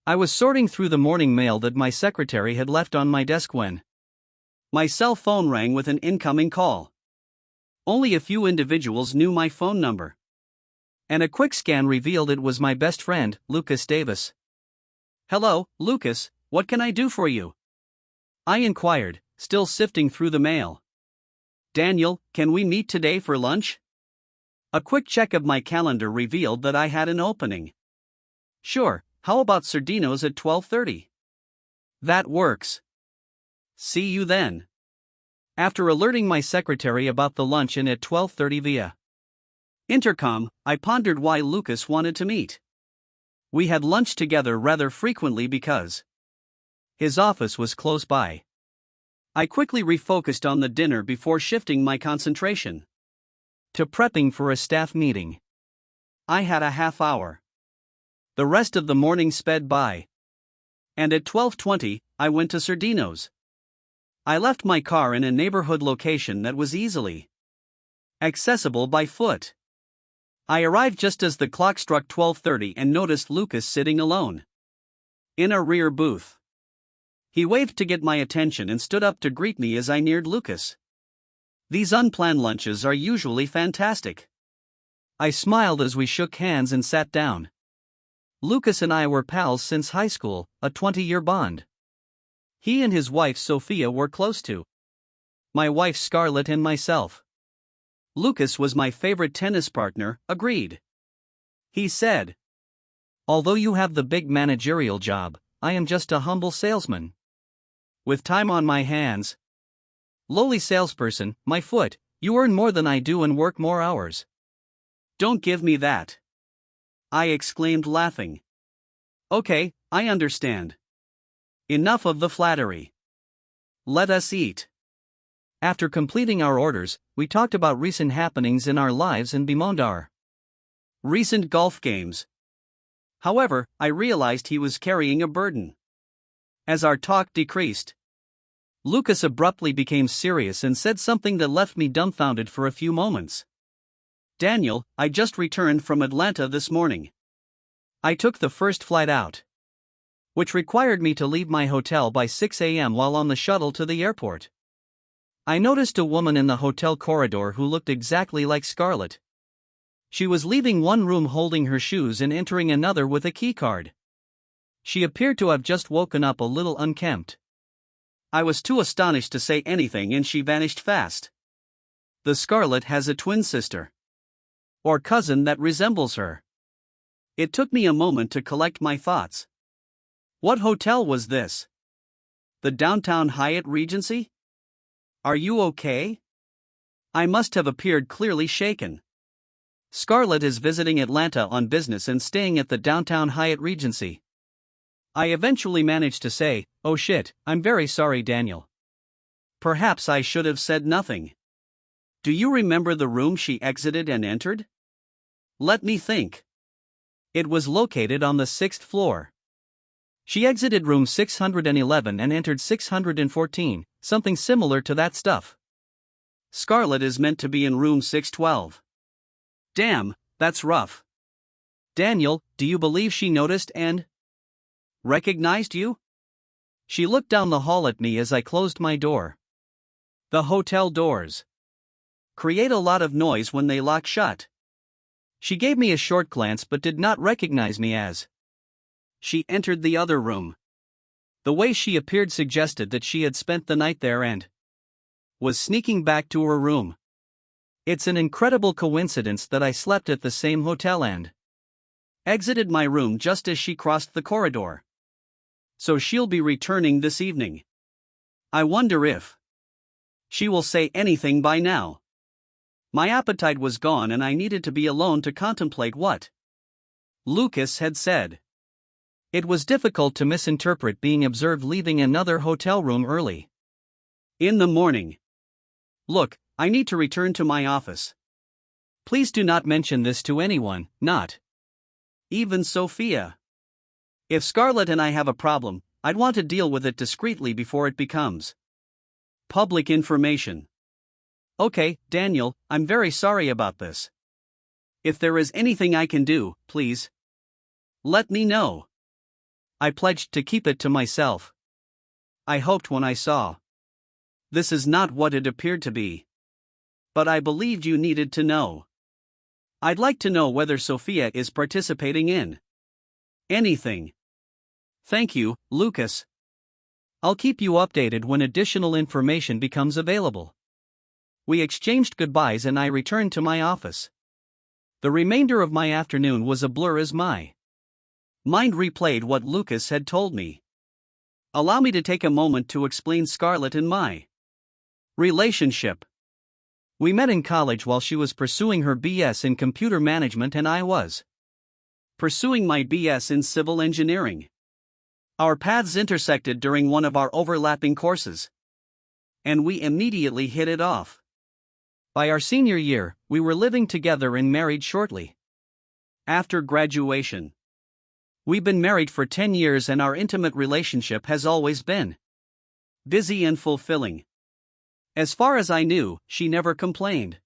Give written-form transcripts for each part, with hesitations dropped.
I was sorting through the morning mail that my secretary had left on my desk when my cell phone rang with an incoming call. Only a few individuals knew my phone number, and a quick scan revealed it was my best friend, Lucas Davis. "Hello, Lucas, what can I do for you?" I inquired, still sifting through the mail. "Daniel, can we meet today for lunch?" A quick check of my calendar revealed that I had an opening. "Sure, how about Sardinos at 12:30? "That works. See you then." After alerting my secretary about the luncheon at 12:30 via intercom, I pondered why Lucas wanted to meet. We had lunch together rather frequently because his office was close by. I quickly refocused on the dinner before shifting my concentration to prepping for a staff meeting. I had a half hour. The rest of the morning sped by, and at 12:20, I went to Sardinos. I left my car in a neighborhood location that was easily accessible by foot. I arrived just as the clock struck 12:30 and noticed Lucas sitting alone in a rear booth. He waved to get my attention and stood up to greet me as I neared Lucas. These unplanned lunches are usually fantastic. I smiled as we shook hands and sat down. Lucas and I were pals since high school, a 20-year bond. He and his wife Sophia were close to my wife Scarlett and myself. Lucas was my favorite tennis partner, agreed. He said, "Although you have the big managerial job, I am just a humble salesman with time on my hands." "Lowly salesperson, my foot, you earn more than I do and work more hours." "Don't give me that," I exclaimed, laughing. "Okay, I understand. Enough of the flattery. Let us eat." After completing our orders, we talked about recent happenings in our lives and bemoaned our recent golf games. However, I realized he was carrying a burden. As our talk decreased, Lucas abruptly became serious and said something that left me dumbfounded for a few moments. "Daniel, I just returned from Atlanta this morning. I took the first flight out, which required me to leave my hotel by 6 a.m. while on the shuttle to the airport. I noticed a woman in the hotel corridor who looked exactly like Scarlett. She was leaving one room holding her shoes and entering another with a keycard. She appeared to have just woken up a little unkempt. I was too astonished to say anything and she vanished fast. The Scarlett has a twin sister or cousin that resembles her. It took me a moment to collect my thoughts. What hotel was this? The downtown Hyatt Regency? Are you okay? I must have appeared clearly shaken. Scarlett is visiting Atlanta on business and staying at the downtown Hyatt Regency. I eventually managed to say, "Oh shit, I'm very sorry, Daniel. Perhaps I should have said nothing. Do you remember the room she exited and entered?" "Let me think. It was located on the 6th floor. She exited room 611 and entered 614, something similar to that stuff. Scarlett is meant to be in room 612. Damn, that's rough. Daniel, do you believe she noticed and recognized you?" She looked down the hall at me as I closed my door. The hotel doors create a lot of noise when they lock shut. She gave me a short glance but did not recognize me as she entered the other room. The way she appeared suggested that she had spent the night there and was sneaking back to her room. It's an incredible coincidence that I slept at the same hotel and exited my room just as she crossed the corridor. So she'll be returning this evening. I wonder if she will say anything by now. My appetite was gone and I needed to be alone to contemplate what Lucas had said. It was difficult to misinterpret being observed leaving another hotel room early in the morning. "Look, I need to return to my office. Please do not mention this to anyone, not even Sophia. If Scarlett and I have a problem, I'd want to deal with it discreetly before it becomes public information." "Okay, Daniel, I'm very sorry about this. If there is anything I can do, please let me know." I pledged to keep it to myself. I hoped when I saw. This is not what it appeared to be. But I believed you needed to know. I'd like to know whether Sophia is participating in anything. Thank you, Lucas. I'll keep you updated when additional information becomes available. We exchanged goodbyes and I returned to my office. The remainder of my afternoon was a blur as my mind replayed what Lucas had told me. Allow me to take a moment to explain Scarlett and my relationship. We met in college while she was pursuing her BS in computer management and I was pursuing my BS in civil engineering. Our paths intersected during one of our overlapping courses, and we immediately hit it off. By our senior year, we were living together and married shortly after graduation. We've been married for 10 years and our intimate relationship has always been busy and fulfilling. As far as I knew, she never complained.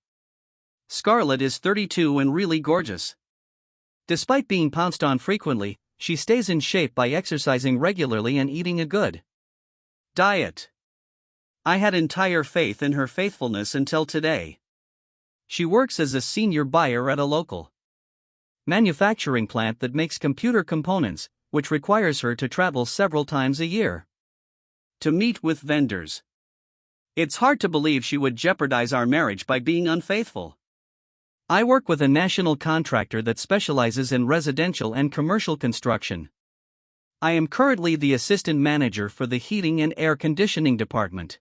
Scarlett is 32 and really gorgeous. Despite being pounced on frequently, she stays in shape by exercising regularly and eating a good diet. I had entire faith in her faithfulness until today. She works as a senior buyer at a local manufacturing plant that makes computer components, which requires her to travel several times a year to meet with vendors. It's hard to believe she would jeopardize our marriage by being unfaithful. I work with a national contractor that specializes in residential and commercial construction. I am currently the assistant manager for the heating and air conditioning department.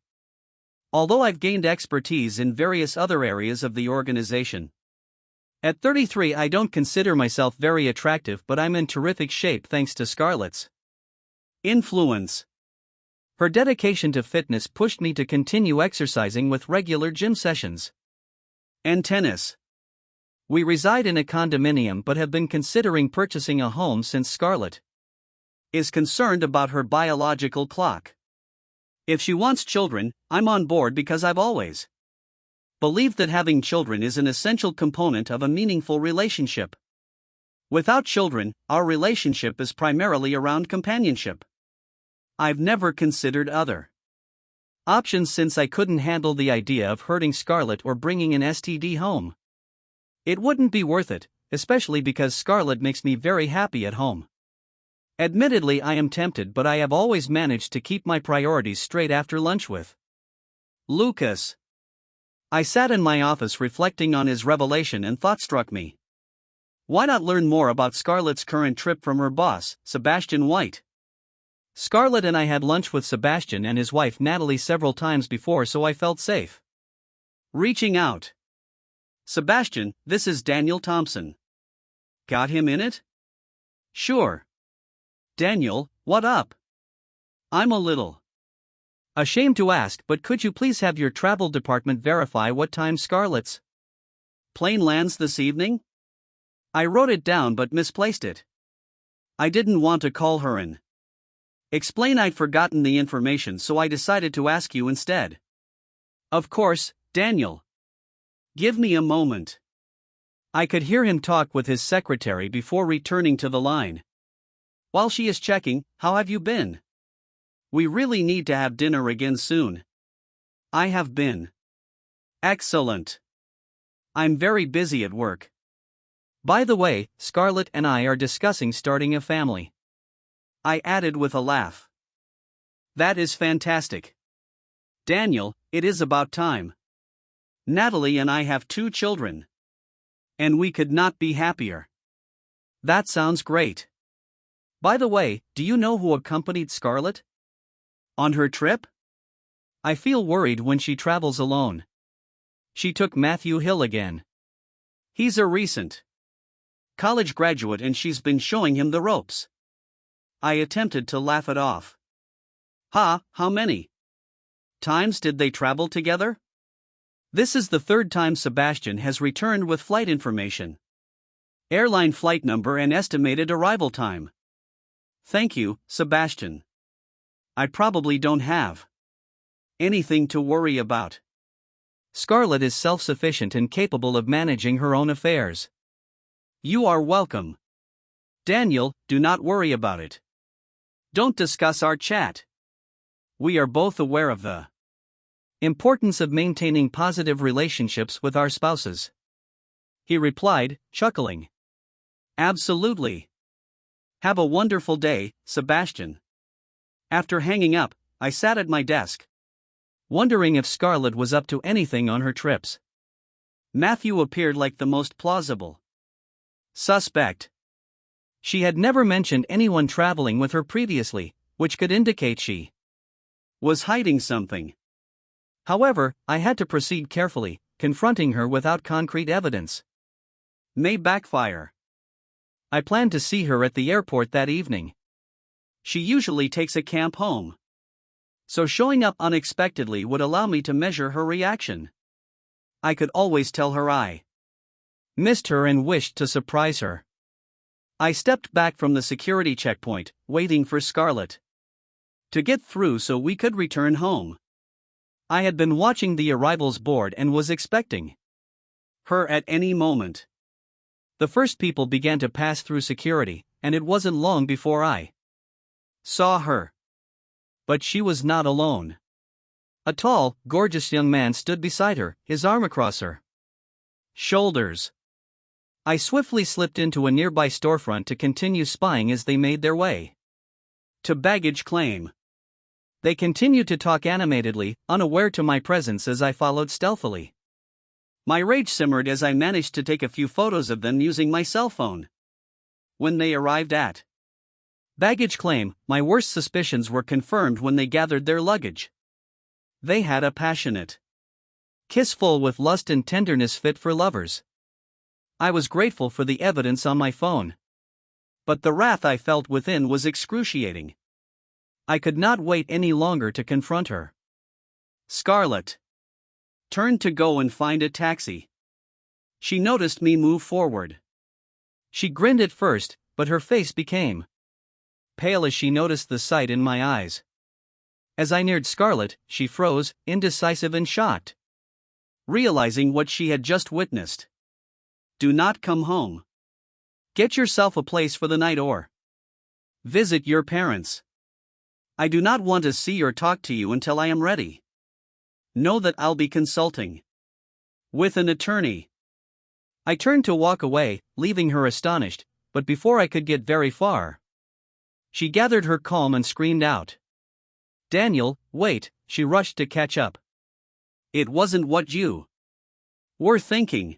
Although I've gained expertise in various other areas of the organization. At 33, I don't consider myself very attractive, but I'm in terrific shape thanks to Scarlett's influence. Her dedication to fitness pushed me to continue exercising with regular gym sessions and tennis. We reside in a condominium but have been considering purchasing a home since Scarlett is concerned about her biological clock. If she wants children, I'm on board because I've always believed that having children is an essential component of a meaningful relationship. Without children, our relationship is primarily around companionship. I've never considered other options since I couldn't handle the idea of hurting Scarlett or bringing an STD home. It wouldn't be worth it, especially because Scarlett makes me very happy at home. Admittedly, I am tempted, but I have always managed to keep my priorities straight after lunch with Lucas. I sat in my office reflecting on his revelation and thought struck me. Why not learn more about Scarlett's current trip from her boss, Sebastian White? Scarlett and I had lunch with Sebastian and his wife Natalie several times before, so I felt safe reaching out. Sebastian, this is Daniel Thompson. Got him in it? Sure. Daniel, what up? I'm a little ashamed to ask, but could you please have your travel department verify what time Scarlett's plane lands this evening? I wrote it down but misplaced it. I didn't want to call her and explain I'd forgotten the information, so I decided to ask you instead. Of course, Daniel. Give me a moment. I could hear him talk with his secretary before returning to the line. While she is checking, how have you been? We really need to have dinner again soon. I have been excellent. I'm very busy at work. By the way, Scarlett and I are discussing starting a family. I added with a laugh. That is fantastic. Daniel, it is about time. Natalie and I have 2 children. And we could not be happier. That sounds great. By the way, do you know who accompanied Scarlett on her trip? I feel worried when she travels alone. She took Matthew Hill again. He's a recent college graduate and she's been showing him the ropes. I attempted to laugh it off. How many times did they travel together? This is the 3rd time Sebastian has returned with flight information, airline flight number and estimated arrival time. Thank you, Sebastian. I probably don't have anything to worry about. Scarlett is self-sufficient and capable of managing her own affairs. You are welcome. Daniel, do not worry about it. Don't discuss our chat. We are both aware of the importance of maintaining positive relationships with our spouses. He replied, chuckling. Absolutely. Have a wonderful day, Sebastian. After hanging up, I sat at my desk, wondering if Scarlett was up to anything on her trips. Matthew appeared like the most plausible suspect. She had never mentioned anyone traveling with her previously, which could indicate she was hiding something. However, I had to proceed carefully, confronting her without concrete evidence may backfire. I planned to see her at the airport that evening. She usually takes a cab home, so showing up unexpectedly would allow me to measure her reaction. I could always tell her I missed her and wished to surprise her. I stepped back from the security checkpoint, waiting for Scarlett to get through so we could return home. I had been watching the arrivals board and was expecting her at any moment. The first people began to pass through security, and it wasn't long before I saw her. But she was not alone. A tall, gorgeous young man stood beside her, his arm across her shoulders. I swiftly slipped into a nearby storefront to continue spying as they made their way to baggage claim. They continued to talk animatedly, unaware to my presence as I followed stealthily. My rage simmered as I managed to take a few photos of them using my cell phone. When they arrived at baggage claim, my worst suspicions were confirmed when they gathered their luggage. They had a passionate kiss full with lust and tenderness fit for lovers. I was grateful for the evidence on my phone, but the wrath I felt within was excruciating. I could not wait any longer to confront her. Scarlett turned to go and find a taxi. She noticed me move forward. She grinned at first, but her face became pale as she noticed the sight in my eyes. As I neared Scarlett, she froze, indecisive and shocked, realizing what she had just witnessed. Do not come home. Get yourself a place for the night or visit your parents. I do not want to see or talk to you until I am ready. Know that I'll be consulting with an attorney. I turned to walk away, leaving her astonished, but before I could get very far, she gathered her calm and screamed out. Daniel, wait, she rushed to catch up. It wasn't what you were thinking.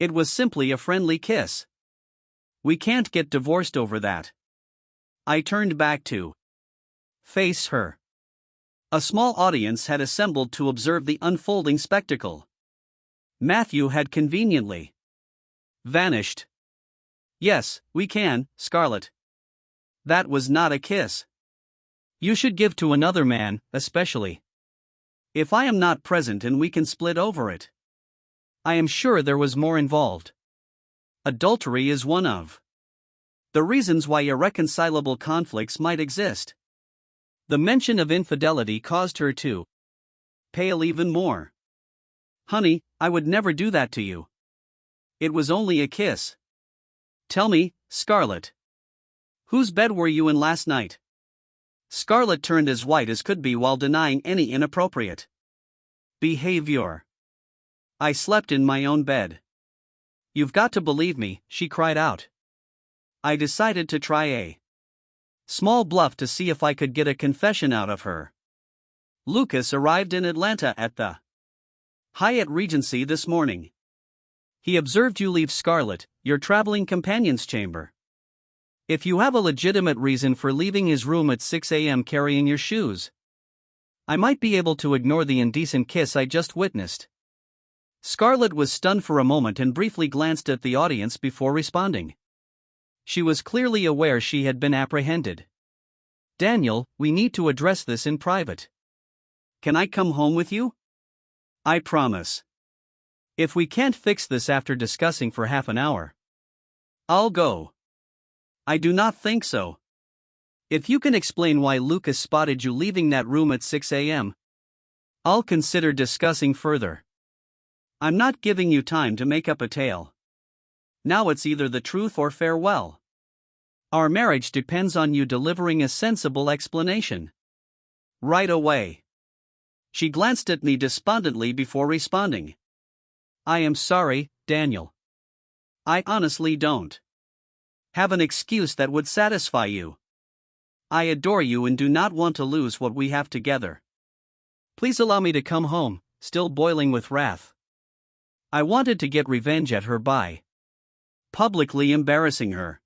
It was simply a friendly kiss. We can't get divorced over that. I turned back to face her. A small audience had assembled to observe the unfolding spectacle. Matthew had conveniently vanished. Yes, we can, Scarlett. That was not a kiss. You should give to another man, especially if I am not present and we can split over it. I am sure there was more involved. Adultery is one of the reasons why irreconcilable conflicts might exist. The mention of infidelity caused her to pale even more. Honey, I would never do that to you. It was only a kiss. Tell me, Scarlett, whose bed were you in last night? Scarlett turned as white as could be while denying any inappropriate behavior. I slept in my own bed. You've got to believe me, she cried out. I decided to try a small bluff to see if I could get a confession out of her. Lucas arrived in Atlanta at the Hyatt Regency this morning. He observed you leave Scarlett, your traveling companion's chamber. If you have a legitimate reason for leaving his room at 6 a.m. carrying your shoes, I might be able to ignore the indecent kiss I just witnessed. Scarlett was stunned for a moment and briefly glanced at the audience before responding. She was clearly aware she had been apprehended. Daniel, we need to address this in private. Can I come home with you? I promise. If we can't fix this after discussing for half an hour, I'll go. I do not think so. If you can explain why Lucas spotted you leaving that room at 6 a.m., I'll consider discussing further. I'm not giving you time to make up a tale. Now it's either the truth or farewell. Our marriage depends on you delivering a sensible explanation. Right away. She glanced at me despondently before responding. I am sorry, Daniel. I honestly don't have an excuse that would satisfy you. I adore you and do not want to lose what we have together. Please allow me to come home, still boiling with wrath. I wanted to get revenge at her by publicly embarrassing her.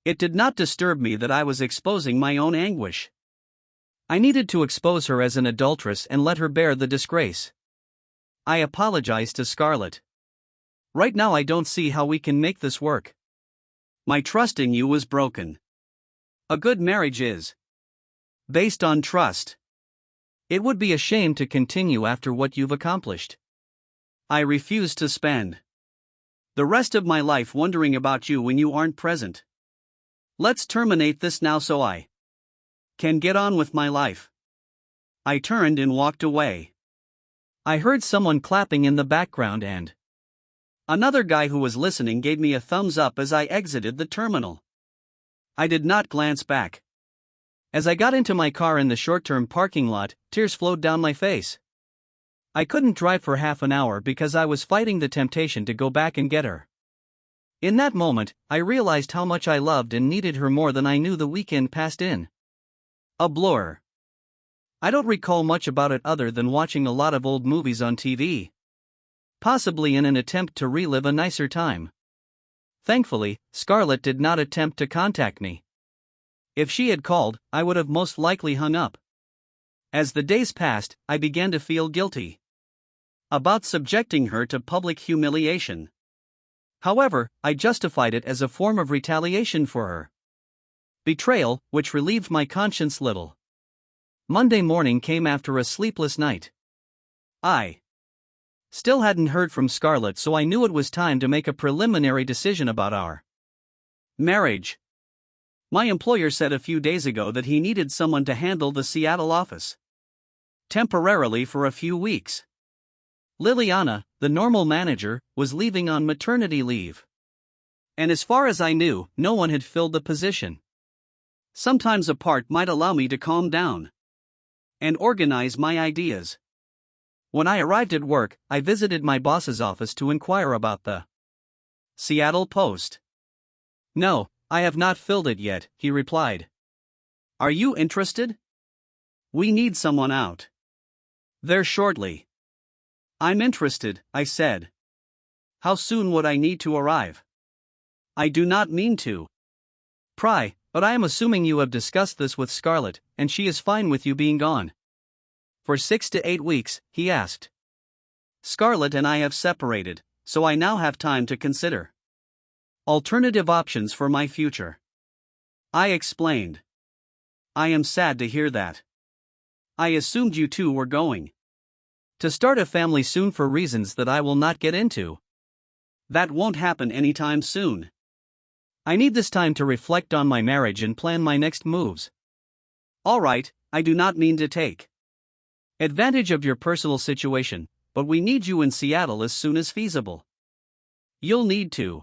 It did not disturb me that I was exposing my own anguish. I needed to expose her as an adulteress and let her bear the disgrace. I apologized to Scarlett. Right now I don't see how we can make this work. My trust in you was broken. A good marriage is based on trust. It would be a shame to continue after what you've accomplished. I refuse to spend the rest of my life wondering about you when you aren't present. Let's terminate this now so I can get on with my life. I turned and walked away. I heard someone clapping in the background and another guy who was listening gave me a thumbs up as I exited the terminal. I did not glance back. As I got into my car in the short-term parking lot, tears flowed down my face. I couldn't drive for half an hour because I was fighting the temptation to go back and get her. In that moment, I realized how much I loved and needed her more than I knew the weekend passed in a blur. I don't recall much about it other than watching a lot of old movies on TV. Possibly in an attempt to relive a nicer time. Thankfully, Scarlett did not attempt to contact me. If she had called, I would have most likely hung up. As the days passed, I began to feel guilty about subjecting her to public humiliation. However, I justified it as a form of retaliation for her betrayal, which relieved my conscience little. Monday morning came after a sleepless night. I still hadn't heard from Scarlett, so I knew it was time to make a preliminary decision about our marriage. My employer said a few days ago that he needed someone to handle the Seattle office temporarily for a few weeks. Liliana, the normal manager, was leaving on maternity leave. And as far as I knew, no one had filled the position. Sometimes a part might allow me to calm down and organize my ideas. When I arrived at work, I visited my boss's office to inquire about the Seattle post. No, I have not filled it yet, he replied. Are you interested? We need someone out there shortly. I'm interested, I said. How soon would I need to arrive? I do not mean to pry, but I am assuming you have discussed this with Scarlett, and she is fine with you being gone. For 6 to 8 weeks, he asked. Scarlett and I have separated, so I now have time to consider alternative options for my future. I explained. I am sad to hear that. I assumed you two were going to start a family soon for reasons that I will not get into. That won't happen anytime soon. I need this time to reflect on my marriage and plan my next moves. All right, I do not mean to take advantage of your personal situation, but we need you in Seattle as soon as feasible. You'll need to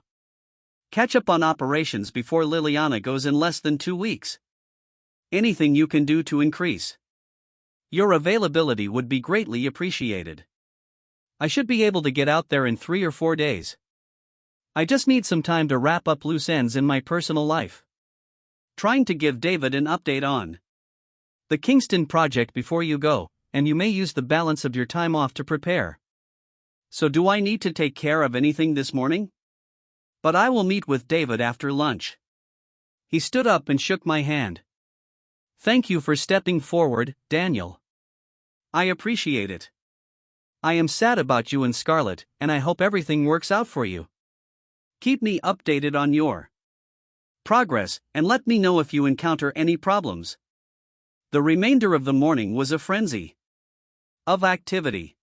catch up on operations before Liliana goes in less than 2 weeks. Anything you can do to increase your availability would be greatly appreciated. I should be able to get out there in 3 or 4 days. I just need some time to wrap up loose ends in my personal life. Trying to give David an update on the Kingston project before you go, and you may use the balance of your time off to prepare. So do I need to take care of anything this morning? But I will meet with David after lunch. He stood up and shook my hand. Thank you for stepping forward, Daniel. I appreciate it. I am sad about you and Scarlett, and I hope everything works out for you. Keep me updated on your progress, and let me know if you encounter any problems. The remainder of the morning was a frenzy of activity.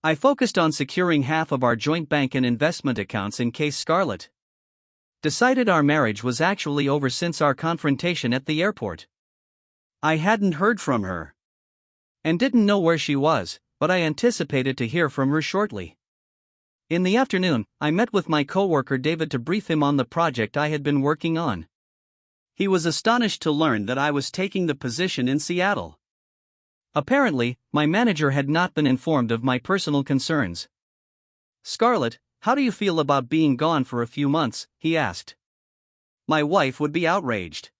I focused on securing half of our joint bank and investment accounts in case Scarlett decided our marriage was actually over since our confrontation at the airport. I hadn't heard from her and didn't know where she was, but I anticipated to hear from her shortly. In the afternoon, I met with my coworker David to brief him on the project I had been working on. He was astonished to learn that I was taking the position in Seattle. Apparently, my manager had not been informed of my personal concerns. "Scarlett, how do you feel about being gone for a few months?" he asked. My wife would be outraged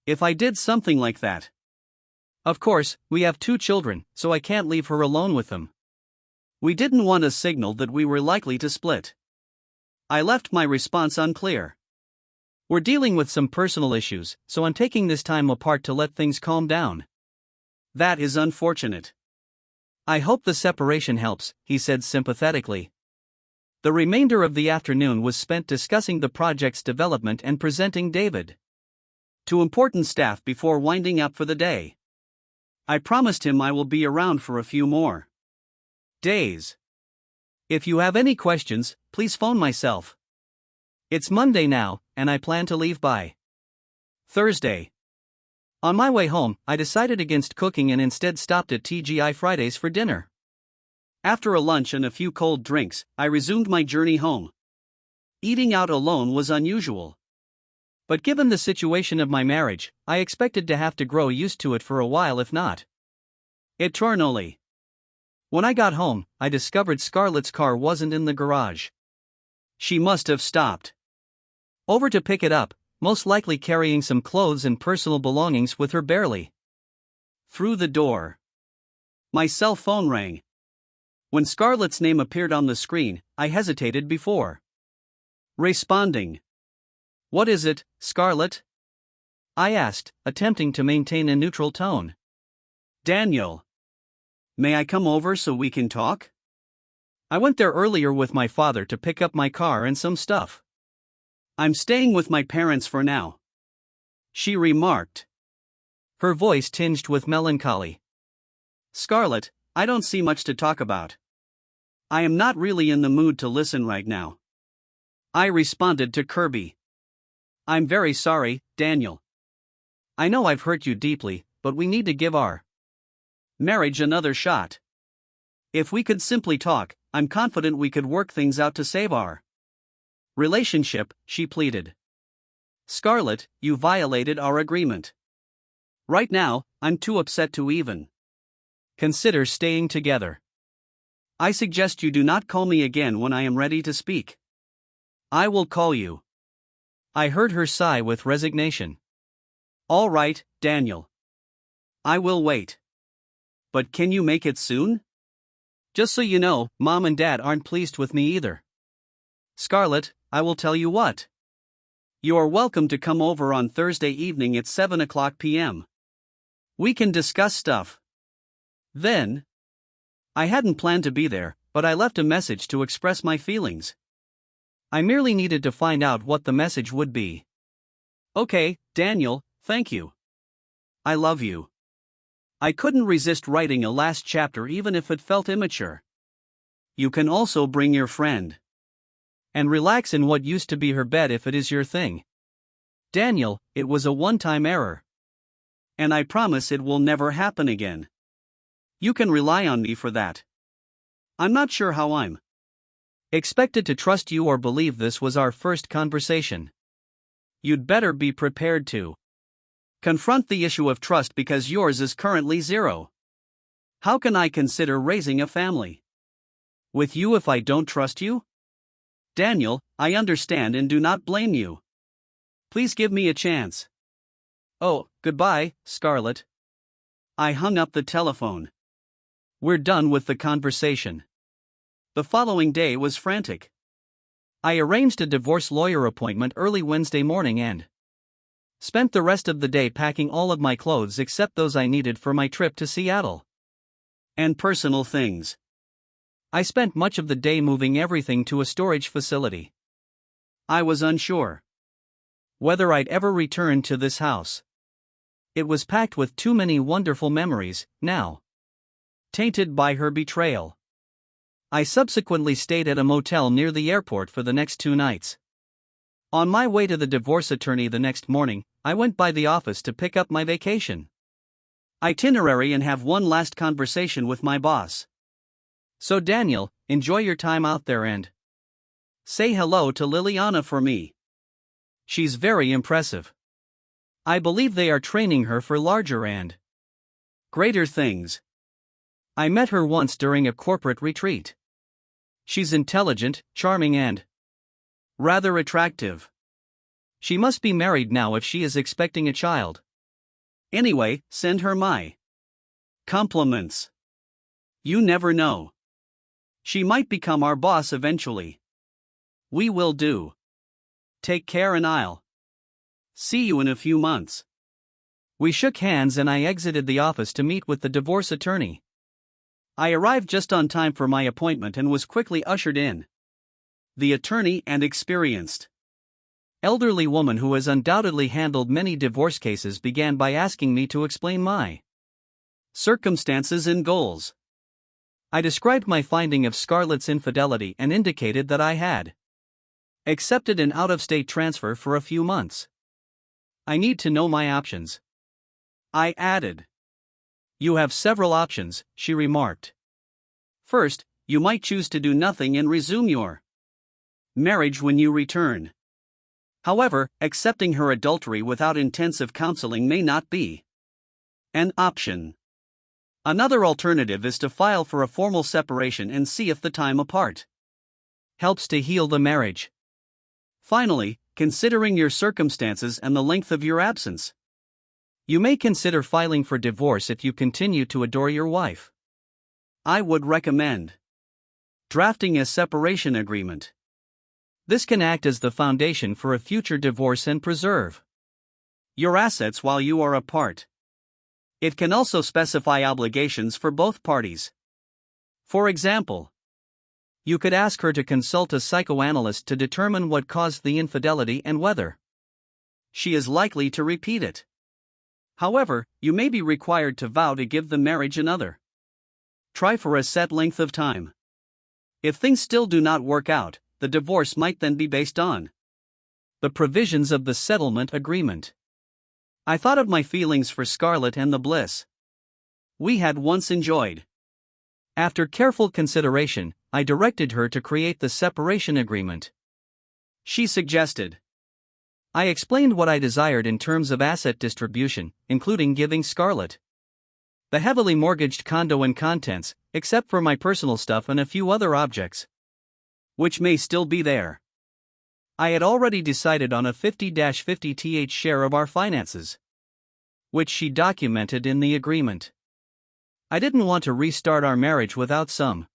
if I did something like that. Of course, we have 2 children, so I can't leave her alone with them. We didn't want a signal that we were likely to split. I left my response unclear. "We're dealing with some personal issues, so I'm taking this time apart to let things calm down." "That is unfortunate. I hope the separation helps," he said sympathetically. The remainder of the afternoon was spent discussing the project's development and presenting David to important staff before winding up for the day. I promised him I will be around for a few more days. If you have any questions, please phone myself. It's Monday now, and I plan to leave by Thursday. On my way home, I decided against cooking and instead stopped at TGI Fridays for dinner. After a lunch and a few cold drinks, I resumed my journey home. Eating out alone was unusual. But given the situation of my marriage, I expected to have to grow used to it for a while if not eternally. When I got home, I discovered Scarlett's car wasn't in the garage. She must have stopped over to pick it up, most likely carrying some clothes and personal belongings with her barely through the door. My cell phone rang. When Scarlett's name appeared on the screen, I hesitated before responding. "What is it, Scarlett?" I asked, attempting to maintain a neutral tone. "Daniel. May I come over so we can talk? I went there earlier with my father to pick up my car and some stuff. I'm staying with my parents for now," she remarked, her voice tinged with melancholy. "Scarlett, I don't see much to talk about. I am not really in the mood to listen right now," I responded to Kirby. "I'm very sorry, Daniel. I know I've hurt you deeply, but we need to give our marriage another shot. If we could simply talk, I'm confident we could work things out to save our relationship," she pleaded. "Scarlett, you violated our agreement. Right now, I'm too upset to even consider staying together. I suggest you do not call me again when I am ready to speak." "I will call you." I heard her sigh with resignation. "All right, Daniel. I will wait. But can you make it soon? Just so you know, Mom and Dad aren't pleased with me either." "Scarlett, I will tell you what. You are welcome to come over on Thursday evening at 7 p.m. We can discuss stuff then." I hadn't planned to be there, but I left a message to express my feelings. I merely needed to find out what the message would be. "Okay, Daniel, thank you. I love you." I couldn't resist writing a last chapter even if it felt immature. You can also bring your friend and relax in what used to be her bed if it is your thing. Daniel, it was a one-time error. And I promise it will never happen again. You can rely on me for that. I'm not sure how I'm expected to trust you or believe this was our first conversation. You'd better be prepared to confront the issue of trust because yours is currently zero. How can I consider raising a family with you if I don't trust you? Daniel, I understand and do not blame you. Please give me a chance. Oh, goodbye, Scarlett. I hung up the telephone. We're done with the conversation. The following day was frantic. I arranged a divorce lawyer appointment early Wednesday morning and spent the rest of the day packing all of my clothes except those I needed for my trip to Seattle and personal things. I spent much of the day moving everything to a storage facility. I was unsure whether I'd ever return to this house. It was packed with too many wonderful memories, now tainted by her betrayal. I subsequently stayed at a motel near the airport for the next 2 nights. On my way to the divorce attorney the next morning, I went by the office to pick up my vacation itinerary and have one last conversation with my boss. "So Daniel, enjoy your time out there and say hello to Liliana for me. She's very impressive." I believe they are training her for larger and greater things. I met her once during a corporate retreat. She's intelligent, charming, and rather attractive. She must be married now if she is expecting a child. Anyway, send her my compliments. You never know. She might become our boss eventually. We will do. Take care and I'll see you in a few months. We shook hands and I exited the office to meet with the divorce attorney. I arrived just on time for my appointment and was quickly ushered in. The attorney, an experienced elderly woman who has undoubtedly handled many divorce cases, began by asking me to explain my circumstances and goals. I described my finding of Scarlett's infidelity and indicated that I had accepted an out-of-state transfer for a few months. I need to know my options, I added. You have several options, she remarked. First, you might choose to do nothing and resume your marriage when you return. However, accepting her adultery without intensive counseling may not be an option. Another alternative is to file for a formal separation and see if the time apart helps to heal the marriage. Finally, considering your circumstances and the length of your absence, you may consider filing for divorce if you continue to adore your wife. I would recommend drafting a separation agreement. This can act as the foundation for a future divorce and preserve your assets while you are apart. It can also specify obligations for both parties. For example, you could ask her to consult a psychoanalyst to determine what caused the infidelity and whether she is likely to repeat it. However, you may be required to vow to give the marriage another try for a set length of time. If things still do not work out, the divorce might then be based on the provisions of the settlement agreement. I thought of my feelings for Scarlett and the bliss we had once enjoyed. After careful consideration, I directed her to create the separation agreement she suggested. I explained what I desired in terms of asset distribution, including giving Scarlett the heavily mortgaged condo and contents, except for my personal stuff and a few other objects, which may still be there. I had already decided on a 50-50th share of our finances, which she documented in the agreement. I didn't want to restart our marriage without some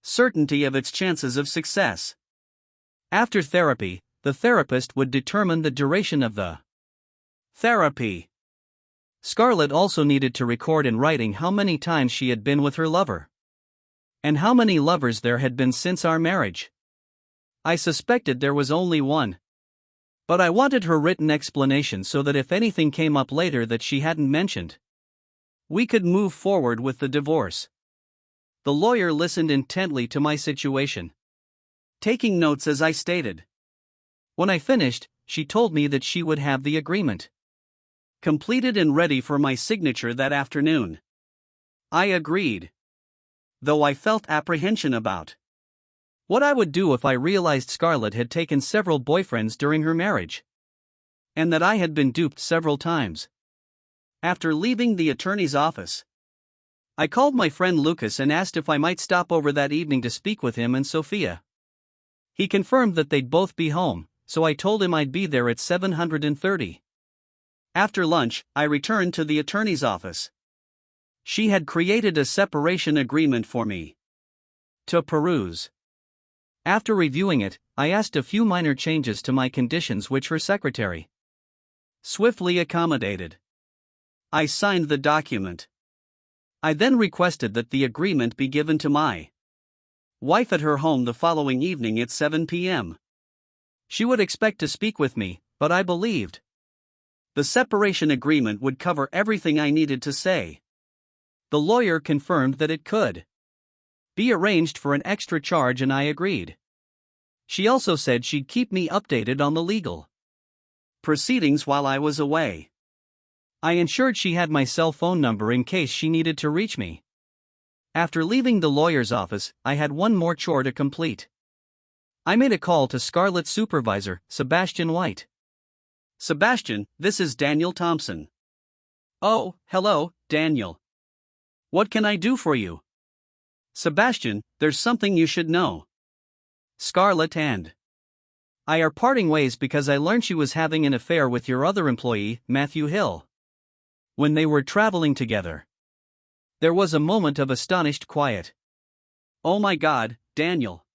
certainty of its chances of success. After therapy, the therapist would determine the duration of the therapy. Scarlett also needed to record in writing how many times she had been with her lover, and how many lovers there had been since our marriage. I suspected there was only one, but I wanted her written explanation so that if anything came up later that she hadn't mentioned, we could move forward with the divorce. The lawyer listened intently to my situation, taking notes as I stated. When I finished, she told me that she would have the agreement completed and ready for my signature that afternoon. I agreed, though I felt apprehension about what I would do if I realized Scarlett had taken several boyfriends during her marriage, and that I had been duped several times. After leaving the attorney's office, I called my friend Lucas and asked if I might stop over that evening to speak with him and Sophia. He confirmed that they'd both be home, so I told him I'd be there at 7:30. After lunch, I returned to the attorney's office. She had created a separation agreement for me to peruse. After reviewing it, I asked a few minor changes to my conditions, which her secretary swiftly accommodated. I signed the document. I then requested that the agreement be given to my wife at her home the following evening at 7 p.m. She would expect to speak with me, but I believed the separation agreement would cover everything I needed to say. The lawyer confirmed that it could be arranged for an extra charge and I agreed. She also said she'd keep me updated on the legal proceedings while I was away. I ensured she had my cell phone number in case she needed to reach me. After leaving the lawyer's office, I had one more chore to complete. I made a call to Scarlett's supervisor, Sebastian White. Sebastian, this is Daniel Thompson. Oh, hello, Daniel. What can I do for you? Sebastian, there's something you should know. Scarlett and I are parting ways because I learned she was having an affair with your other employee, Matthew Hill. When they were traveling together. There was a moment of astonished quiet. Oh my God, Daniel.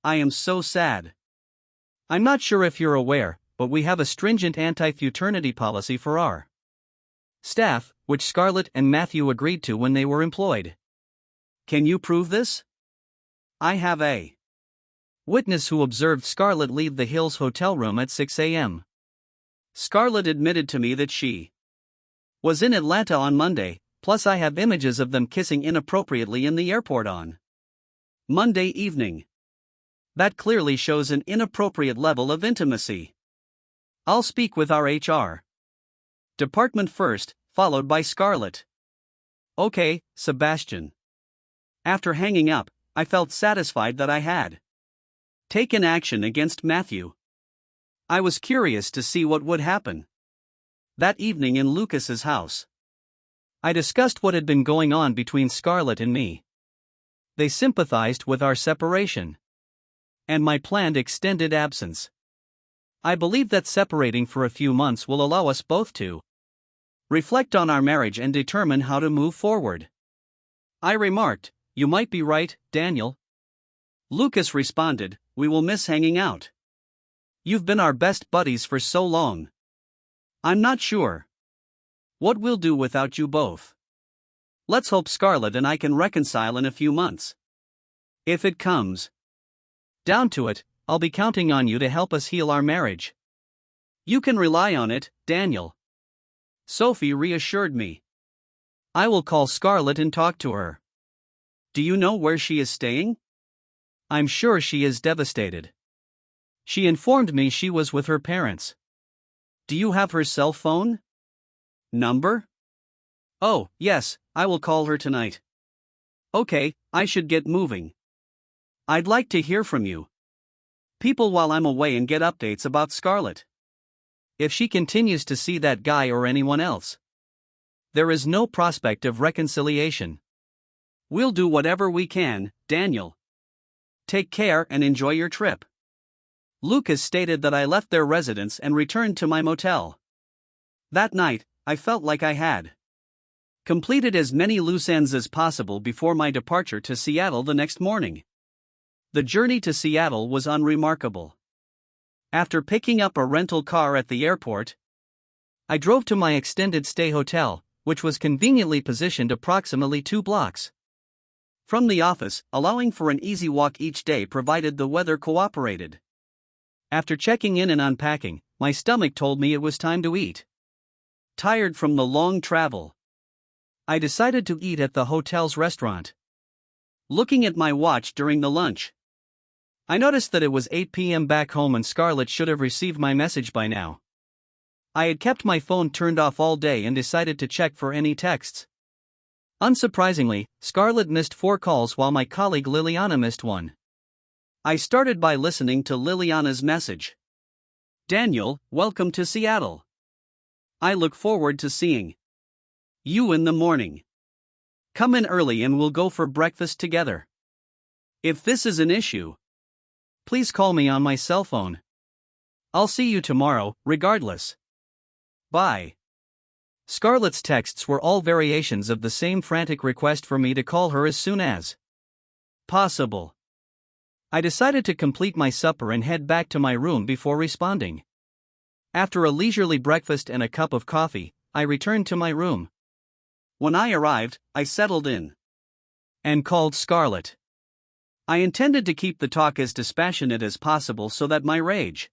I am so sad. I'm not sure if you're aware, but we have a stringent anti-fraternity policy for our staff, which Scarlett and Matthew agreed to when they were employed. Can you prove this? I have a witness who observed Scarlett leave the Hills hotel room at 6 a.m. Scarlett admitted to me that she was in Atlanta on Monday, plus I have images of them kissing inappropriately in the airport on Monday evening. That clearly shows an inappropriate level of intimacy. I'll speak with our HR department first, followed by Scarlett. Okay, Sebastian. After hanging up, I felt satisfied that I had taken action against Matthew. I was curious to see what would happen. That evening in Lucas's house, I discussed what had been going on between Scarlett and me. They sympathized with our separation and my planned extended absence. I believe that separating for a few months will allow us both to reflect on our marriage and determine how to move forward. I remarked, you might be right, Daniel. Lucas responded, we will miss hanging out. You've been our best buddies for so long. I'm not sure what we'll do without you both. Let's hope Scarlett and I can reconcile in a few months. If it comes down to it, I'll be counting on you to help us heal our marriage. You can rely on it, Daniel. Sophie reassured me. I will call Scarlett and talk to her. Do you know where she is staying? I'm sure she is devastated. She informed me she was with her parents. Do you have her cell phone number? Oh, yes, I will call her tonight. Okay, I should get moving. I'd like to hear from you people while I'm away and get updates about Scarlett. If she continues to see that guy or anyone else, there is no prospect of reconciliation. We'll do whatever we can, Daniel. Take care and enjoy your trip. Lucas stated that I left their residence and returned to my motel. That night, I felt like I had completed as many loose ends as possible before my departure to Seattle the next morning. The journey to Seattle was unremarkable. After picking up a rental car at the airport, I drove to my extended stay hotel, which was conveniently positioned approximately 2 blocks from the office, allowing for an easy walk each day provided the weather cooperated. After checking in and unpacking, my stomach told me it was time to eat. Tired from the long travel, I decided to eat at the hotel's restaurant. Looking at my watch during the lunch, I noticed that it was 8 p.m. back home and Scarlett should have received my message by now. I had kept my phone turned off all day and decided to check for any texts. Unsurprisingly, Scarlett missed 4 calls while my colleague Liliana missed 1. I started by listening to Liliana's message. Daniel, welcome to Seattle. I look forward to seeing you in the morning. Come in early and we'll go for breakfast together. If this is an issue, please call me on my cell phone. I'll see you tomorrow, regardless. Bye. Scarlett's texts were all variations of the same frantic request for me to call her as soon as possible. I decided to complete my supper and head back to my room before responding. After a leisurely breakfast and a cup of coffee, I returned to my room. When I arrived, I settled in and called Scarlett. I intended to keep the talk as dispassionate as possible so that my rage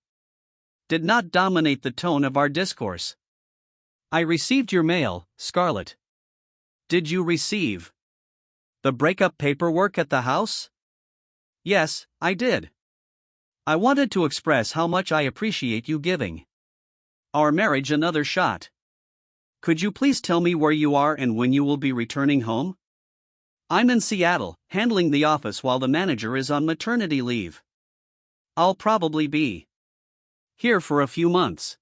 did not dominate the tone of our discourse. I received your mail, Scarlett. Did you receive the breakup paperwork at the house? Yes, I did. I wanted to express how much I appreciate you giving our marriage another shot. Could you please tell me where you are and when you will be returning home? I'm in Seattle, handling the office while the manager is on maternity leave. I'll probably be here for a few months.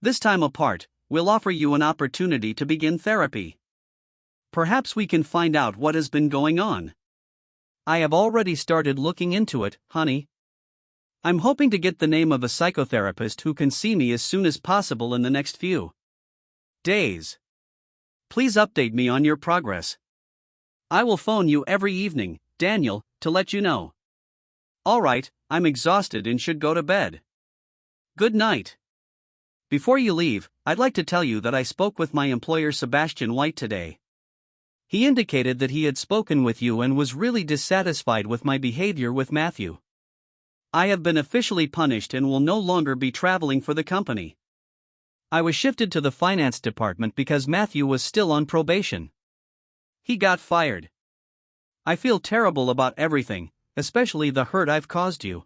This time apart, we'll offer you an opportunity to begin therapy. Perhaps we can find out what has been going on. I have already started looking into it, honey. I'm hoping to get the name of a psychotherapist who can see me as soon as possible in the next few days. Please update me on your progress. I will phone you every evening, Daniel, to let you know. Alright, I'm exhausted and should go to bed. Good night. Before you leave, I'd like to tell you that I spoke with my employer Sebastian White today. He indicated that he had spoken with you and was really dissatisfied with my behavior with Matthew. I have been officially punished and will no longer be traveling for the company. I was shifted to the finance department because Matthew was still on probation. He got fired. I feel terrible about everything, especially the hurt I've caused you.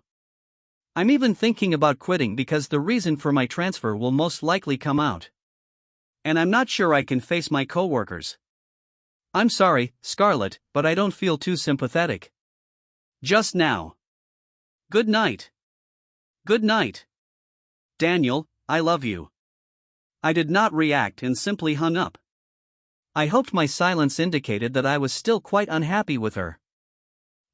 I'm even thinking about quitting because the reason for my transfer will most likely come out. And I'm not sure I can face my coworkers. I'm sorry, Scarlett, but I don't feel too sympathetic. Just now. Good night. Good night. Daniel, I love you. I did not react and simply hung up. I hoped my silence indicated that I was still quite unhappy with her.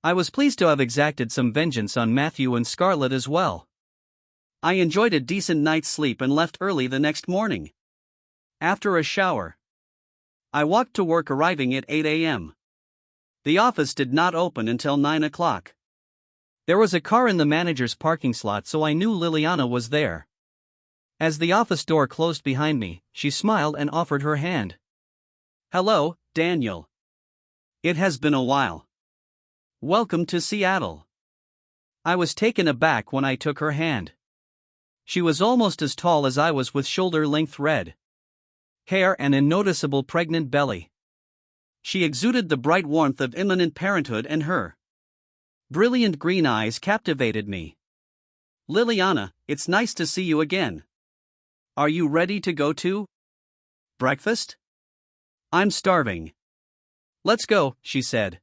I was pleased to have exacted some vengeance on Matthew and Scarlett as well. I enjoyed a decent night's sleep and left early the next morning. After a shower, I walked to work, arriving at 8 a.m. The office did not open until 9 o'clock. There was a car in the manager's parking slot, so I knew Liliana was there. As the office door closed behind me, she smiled and offered her hand. Hello, Daniel. It has been a while. Welcome to Seattle. I was taken aback when I took her hand. She was almost as tall as I was, with shoulder-length red hair and a noticeable pregnant belly. She exuded the bright warmth of imminent parenthood, and her brilliant green eyes captivated me. Liliana, it's nice to see you again. Are you ready to go to breakfast? I'm starving. Let's go, she said.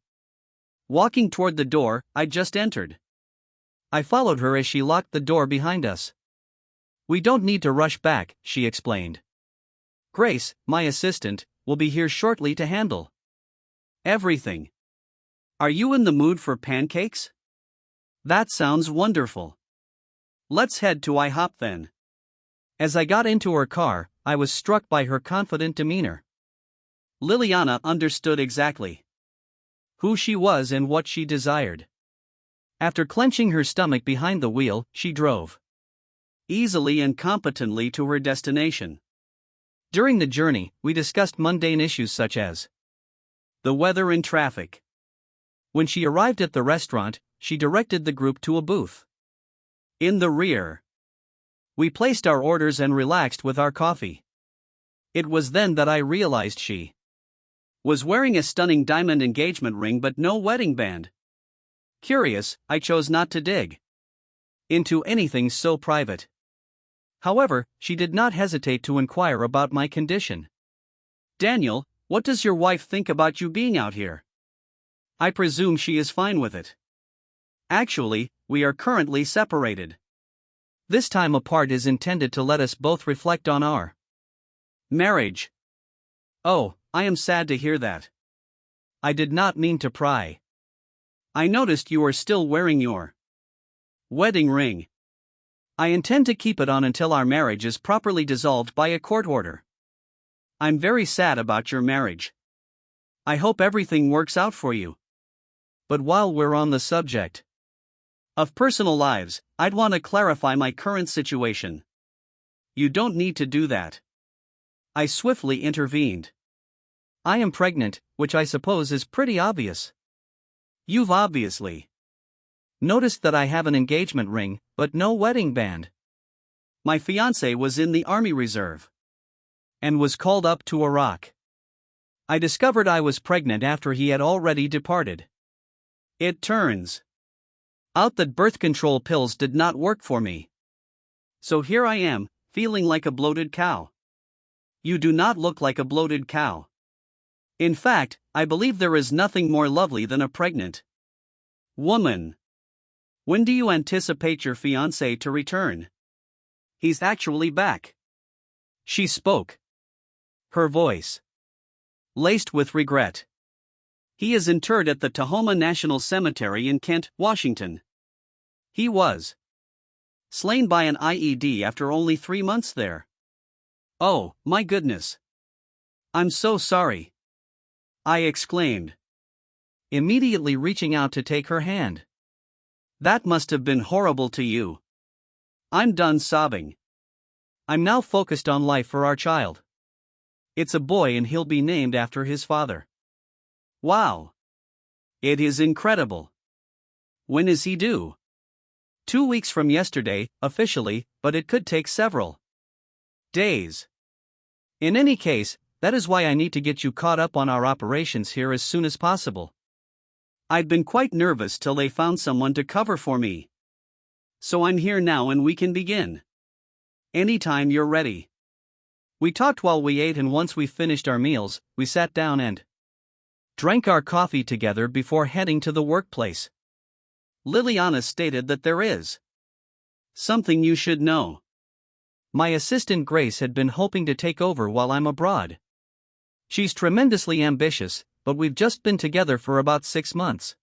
Walking toward the door I just entered. I followed her as she locked the door behind us. We don't need to rush back, she explained. Grace, my assistant, will be here shortly to handle everything. Are you in the mood for pancakes? That sounds wonderful. Let's head to IHOP then. As I got into her car, I was struck by her confident demeanor. Liliana understood exactly who she was and what she desired. After clenching her stomach behind the wheel, she drove easily and competently to her destination. During the journey, we discussed mundane issues such as the weather and traffic. When she arrived at the restaurant, she directed the group to a booth in the rear. We placed our orders and relaxed with our coffee. It was then that I realized she was wearing a stunning diamond engagement ring but no wedding band. Curious, I chose not to dig into anything so private. However, she did not hesitate to inquire about my condition. Daniel, what does your wife think about you being out here? I presume she is fine with it. Actually, we are currently separated. This time apart is intended to let us both reflect on our marriage. Oh, I am sad to hear that. I did not mean to pry. I noticed you are still wearing your wedding ring. I intend to keep it on until our marriage is properly dissolved by a court order. I'm very sad about your marriage. I hope everything works out for you. But while we're on the subject of personal lives, I'd want to clarify my current situation. You don't need to do that. I swiftly intervened. I am pregnant, which I suppose is pretty obvious. You've obviously noticed that I have an engagement ring, but no wedding band. My fiancé was in the Army Reserve and was called up to Iraq. I discovered I was pregnant after he had already departed. It turns out that birth control pills did not work for me. So here I am, feeling like a bloated cow. You do not look like a bloated cow. In fact, I believe there is nothing more lovely than a pregnant woman. When do you anticipate your fiancé to return? He's actually back. She spoke. Her voice laced with regret. He is interred at the Tahoma National Cemetery in Kent, Washington. He was slain by an IED after only 3 months there. Oh, my goodness. I'm so sorry, I exclaimed, immediately reaching out to take her hand. That must have been horrible to you. I'm done sobbing. I'm now focused on life for our child. It's a boy and he'll be named after his father. Wow. It is incredible. When is he due? 2 weeks from yesterday, officially, but it could take several days. In any case, that is why I need to get you caught up on our operations here as soon as possible. I'd been quite nervous till they found someone to cover for me. So I'm here now and we can begin. Anytime you're ready. We talked while we ate, and once we finished our meals, we sat down and drank our coffee together before heading to the workplace. Liliana stated that there is something you should know. My assistant Grace had been hoping to take over while I'm abroad. She's tremendously ambitious, but we've just been together for about 6 months.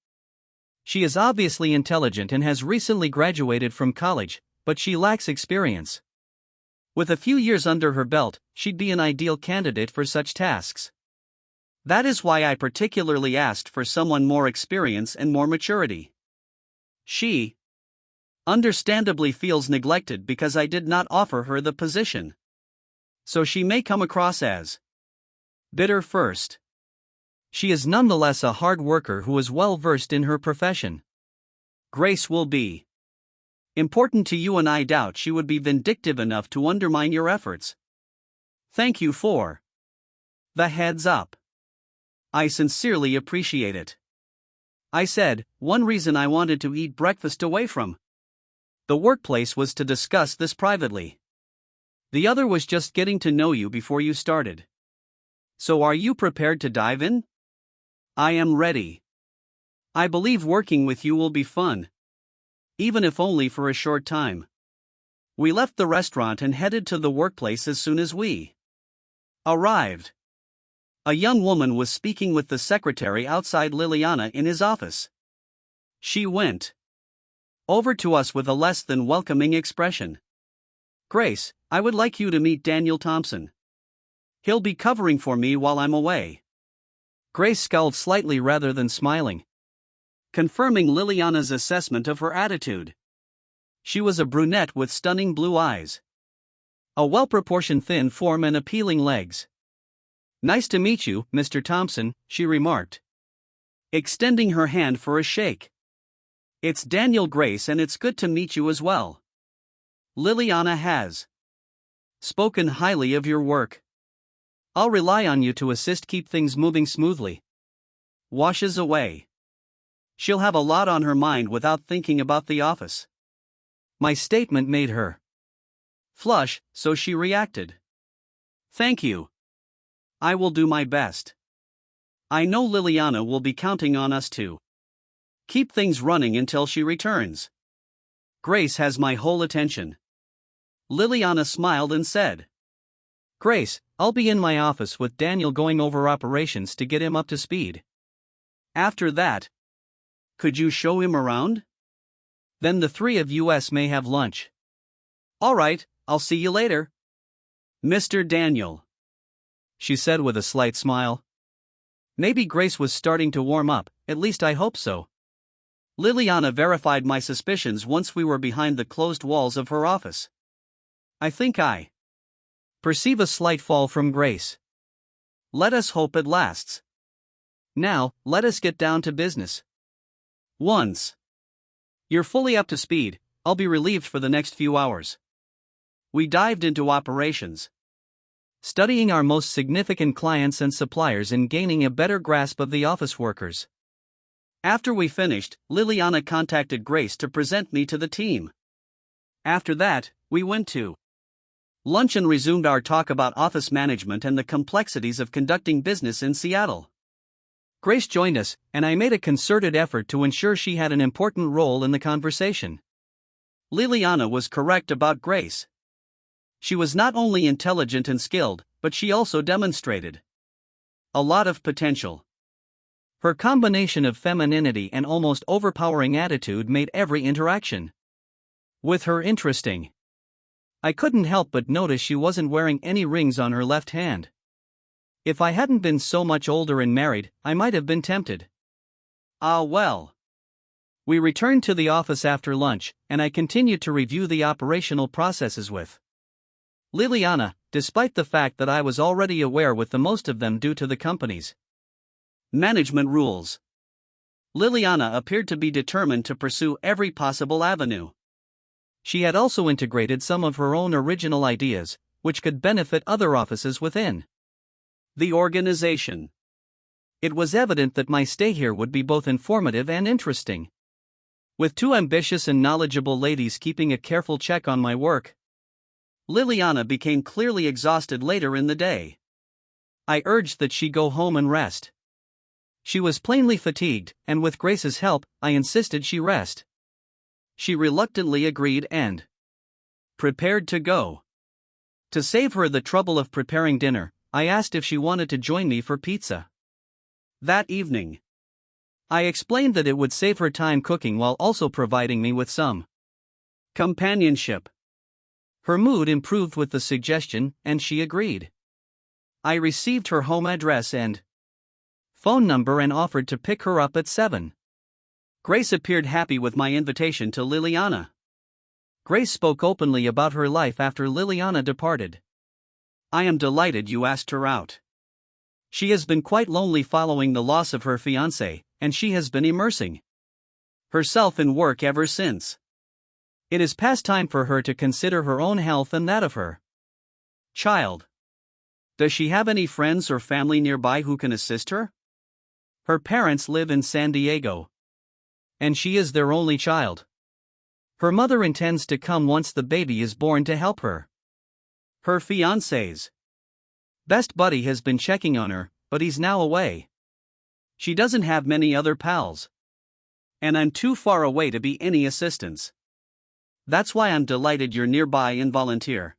She is obviously intelligent and has recently graduated from college, but she lacks experience. With a few years under her belt, she'd be an ideal candidate for such tasks. That is why I particularly asked for someone more experience and more maturity. She understandably feels neglected because I did not offer her the position. So she may come across as bitter first. She is nonetheless a hard worker who is well versed in her profession. Grace will be important to you, and I doubt she would be vindictive enough to undermine your efforts. Thank you for the heads up. I sincerely appreciate it. I said, one reason I wanted to eat breakfast away from the workplace was to discuss this privately. The other was just getting to know you before you started. So are you prepared to dive in? I am ready. I believe working with you will be fun. Even if only for a short time. We left the restaurant and headed to the workplace as soon as we arrived. A young woman was speaking with the secretary outside Liliana in his office. She went over to us with a less than welcoming expression. Grace, I would like you to meet Daniel Thompson. He'll be covering for me while I'm away. Grace scowled slightly rather than smiling, confirming Liliana's assessment of her attitude. She was a brunette with stunning blue eyes, a well-proportioned thin form and appealing legs. Nice to meet you, Mr. Thompson, she remarked, extending her hand for a shake. It's Daniel, Grace, and it's good to meet you as well. Liliana has spoken highly of your work. I'll rely on you to assist keep things moving smoothly. Washes away. She'll have a lot on her mind without thinking about the office. My statement made her flush, so she reacted. Thank you. I will do my best. I know Liliana will be counting on us to keep things running until she returns. Grace has my whole attention. Liliana smiled and said, Grace, I'll be in my office with Daniel going over operations to get him up to speed. After that, could you show him around? Then the three of us may have lunch. All right, I'll see you later. Mr. Daniel, she said with a slight smile. Maybe Grace was starting to warm up, at least I hope so. Liliana verified my suspicions once we were behind the closed walls of her office. I think I perceive a slight fall from Grace. Let us hope it lasts. Now, let us get down to business. Once you're fully up to speed, I'll be relieved for the next few hours. We dived into operations, studying our most significant clients and suppliers and gaining a better grasp of the office workers. After we finished, Liliana contacted Grace to present me to the team. After that, we went to lunch and resumed our talk about office management and the complexities of conducting business in Seattle. Grace joined us, and I made a concerted effort to ensure she had an important role in the conversation. Liliana was correct about Grace. She was not only intelligent and skilled, but she also demonstrated a lot of potential. Her combination of femininity and almost overpowering attitude made every interaction with her interesting. I couldn't help but notice she wasn't wearing any rings on her left hand. If I hadn't been so much older and married, I might have been tempted. Ah well. We returned to the office after lunch, and I continued to review the operational processes with Liliana, despite the fact that I was already aware with the most of them due to the company's management rules. Liliana appeared to be determined to pursue every possible avenue. She had also integrated some of her own original ideas, which could benefit other offices within the organization. It was evident that my stay here would be both informative and interesting. With two ambitious and knowledgeable ladies keeping a careful check on my work, Liliana became clearly exhausted later in the day. I urged that she go home and rest. She was plainly fatigued, and with Grace's help, I insisted she rest. She reluctantly agreed and prepared to go. To save her the trouble of preparing dinner, I asked if she wanted to join me for pizza that evening. I explained that it would save her time cooking while also providing me with some companionship. Her mood improved with the suggestion, and she agreed. I received her home address and phone number and offered to pick her up at 7. Grace appeared happy with my invitation to Liliana. Grace spoke openly about her life after Liliana departed. I am delighted you asked her out. She has been quite lonely following the loss of her fiancé, and she has been immersing herself in work ever since. It is past time for her to consider her own health and that of her child. Does she have any friends or family nearby who can assist her? Her parents live in San Diego, and she is their only child. Her mother intends to come once the baby is born to help her. Her fiancé's best buddy has been checking on her, but he's now away. She doesn't have many other pals, and I'm too far away to be any assistance. That's why I'm delighted you're nearby and volunteer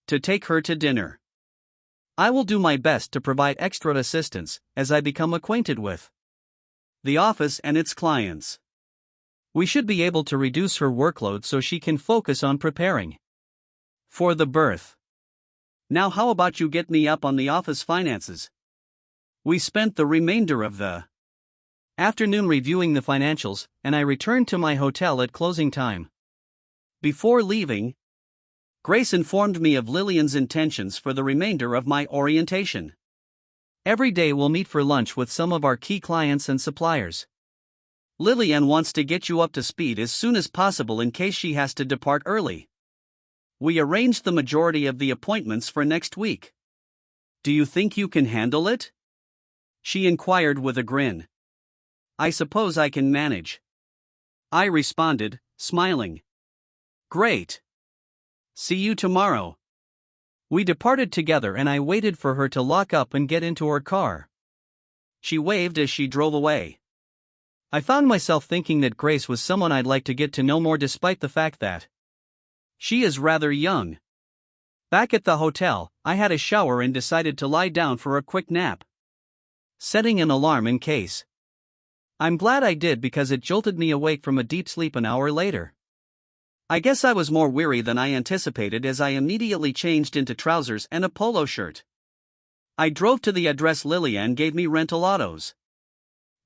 to take her to dinner. I will do my best to provide extra assistance as I become acquainted with the office and its clients. We should be able to reduce her workload so she can focus on preparing for the birth. Now how about you get me up on the office finances? We spent the remainder of the afternoon reviewing the financials, and I returned to my hotel at closing time. Before leaving, Grace informed me of Lillian's intentions for the remainder of my orientation. Every day we'll meet for lunch with some of our key clients and suppliers. Lillian wants to get you up to speed as soon as possible in case she has to depart early. We arranged the majority of the appointments for next week. Do you think you can handle it? She inquired with a grin. I suppose I can manage. I responded, smiling. Great. See you tomorrow. We departed together and I waited for her to lock up and get into her car. She waved as she drove away. I found myself thinking that Grace was someone I'd like to get to know more despite the fact that she is rather young. Back at the hotel, I had a shower and decided to lie down for a quick nap, setting an alarm in case. I'm glad I did because it jolted me awake from a deep sleep an hour later. I guess I was more weary than I anticipated as I immediately changed into trousers and a polo shirt. I drove to the address Lillian gave me rental autos.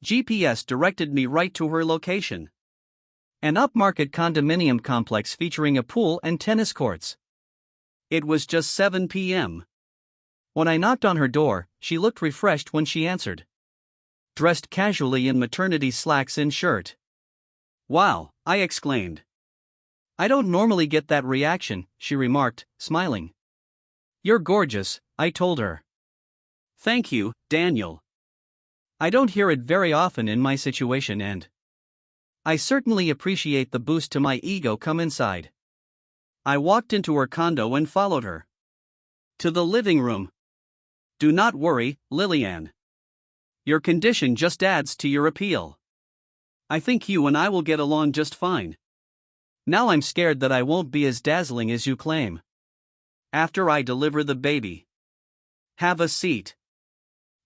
GPS directed me right to her location. An upmarket condominium complex featuring a pool and tennis courts. It was just 7 p.m. When I knocked on her door, she looked refreshed when she answered. Dressed casually in maternity slacks and shirt. Wow, I exclaimed. I don't normally get that reaction, she remarked, smiling. You're gorgeous, I told her. Thank you, Daniel. I don't hear it very often in my situation and I certainly appreciate the boost to my ego. Come inside. I walked into her condo and followed her to the living room. Do not worry, Lillian. Your condition just adds to your appeal. I think you and I will get along just fine. Now I'm scared that I won't be as dazzling as you claim. After I deliver the baby. Have a seat.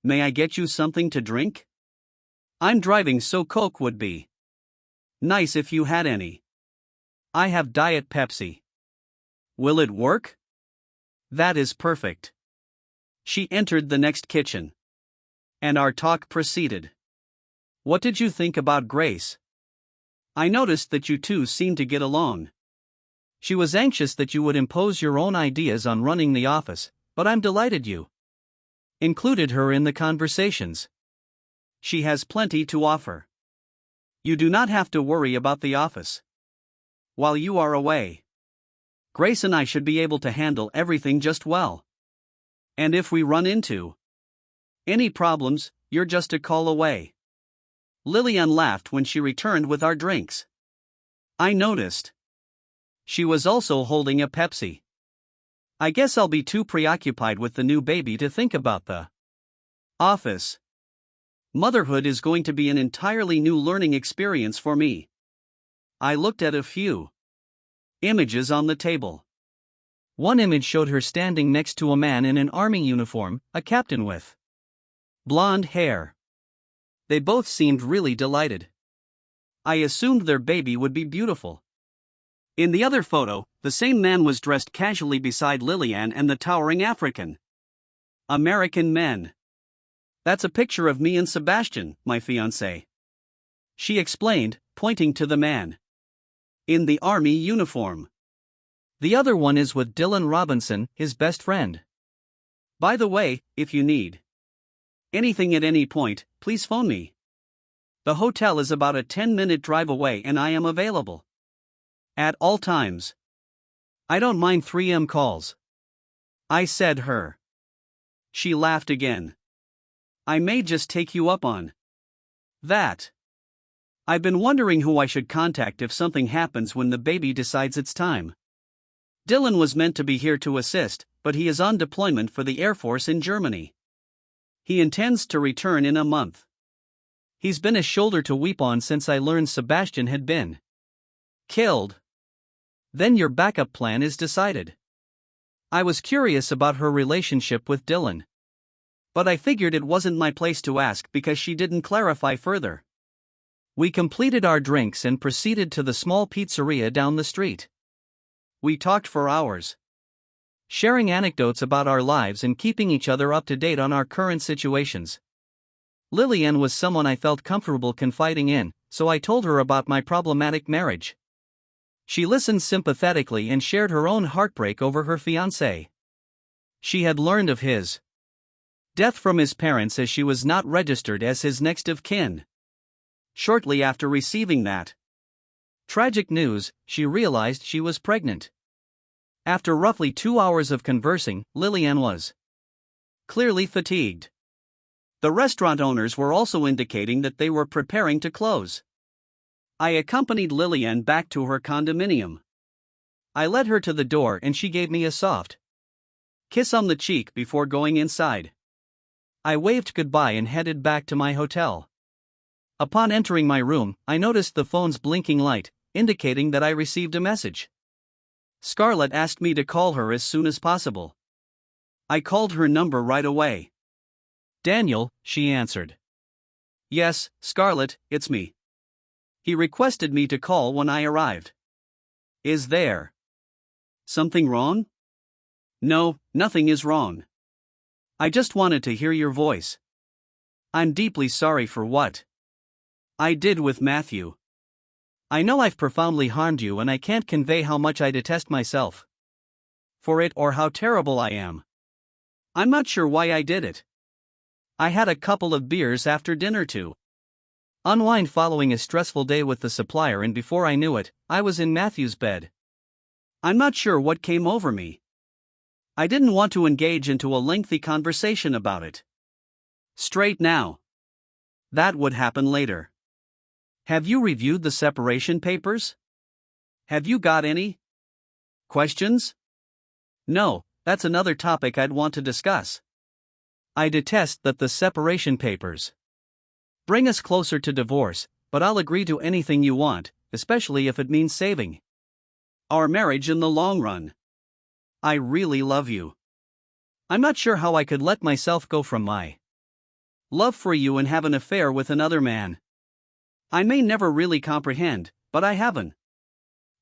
May I get you something to drink? I'm driving, so Coke would be nice if you had any. I have Diet Pepsi. Will it work? That is perfect. She entered the next kitchen. And our talk proceeded. What did you think about Grace? I noticed that you two seemed to get along. She was anxious that you would impose your own ideas on running the office, but I'm delighted you included her in the conversations. She has plenty to offer. You do not have to worry about the office while you are away. Grace and I should be able to handle everything just well. And if we run into any problems, you're just a call away. Lillian laughed when she returned with our drinks. I noticed she was also holding a Pepsi. I guess I'll be too preoccupied with the new baby to think about the office. Motherhood is going to be an entirely new learning experience for me. I looked at a few images on the table. One image showed her standing next to a man in an army uniform, a captain with blonde hair. They both seemed really delighted. I assumed their baby would be beautiful. In the other photo, the same man was dressed casually beside Lillian and the towering African American men. That's a picture of me and Sebastian, my fiancé. She explained, pointing to the man in the army uniform. The other one is with Dylan Robinson, his best friend. By the way, if you need anything at any point, please phone me. The hotel is about a 10-minute drive away and I am available at all times. I don't mind 3M calls. I said her. She laughed again. I may just take you up on that. I've been wondering who I should contact if something happens when the baby decides it's time. Dylan was meant to be here to assist, but he is on deployment for the Air Force in Germany. He intends to return in a month. He's been a shoulder to weep on since I learned Sebastian had been killed. Then your backup plan is decided. I was curious about her relationship with Dylan, but I figured it wasn't my place to ask because she didn't clarify further. We completed our drinks and proceeded to the small pizzeria down the street. We talked for hours, sharing anecdotes about our lives and keeping each other up to date on our current situations. Lillian was someone I felt comfortable confiding in, so I told her about my problematic marriage. She listened sympathetically and shared her own heartbreak over her fiancé. She had learned of his death from his parents as she was not registered as his next of kin. Shortly after receiving that tragic news, she realized she was pregnant. After roughly 2 hours of conversing, Lillian was clearly fatigued. The restaurant owners were also indicating that they were preparing to close. I accompanied Lillian back to her condominium. I led her to the door and she gave me a soft kiss on the cheek before going inside. I waved goodbye and headed back to my hotel. Upon entering my room, I noticed the phone's blinking light, indicating that I received a message. Scarlett asked me to call her as soon as possible. I called her number right away. Daniel, she answered. Yes, Scarlett, it's me. He requested me to call when I arrived. Is there something wrong? No, nothing is wrong. I just wanted to hear your voice. I'm deeply sorry for what I did with Matthew. I know I've profoundly harmed you and I can't convey how much I detest myself for it or how terrible I am. I'm not sure why I did it. I had a couple of beers after dinner to unwind following a stressful day with the supplier, and before I knew it, I was in Matthew's bed. I'm not sure what came over me. I didn't want to engage into a lengthy conversation about it straight now. That would happen later. Have you reviewed the separation papers? Have you got any questions? No, that's another topic I'd want to discuss. I detest that the separation papers bring us closer to divorce, but I'll agree to anything you want, especially if it means saving our marriage in the long run. I really love you. I'm not sure how I could let myself go from my love for you and have an affair with another man. I may never really comprehend, but I have an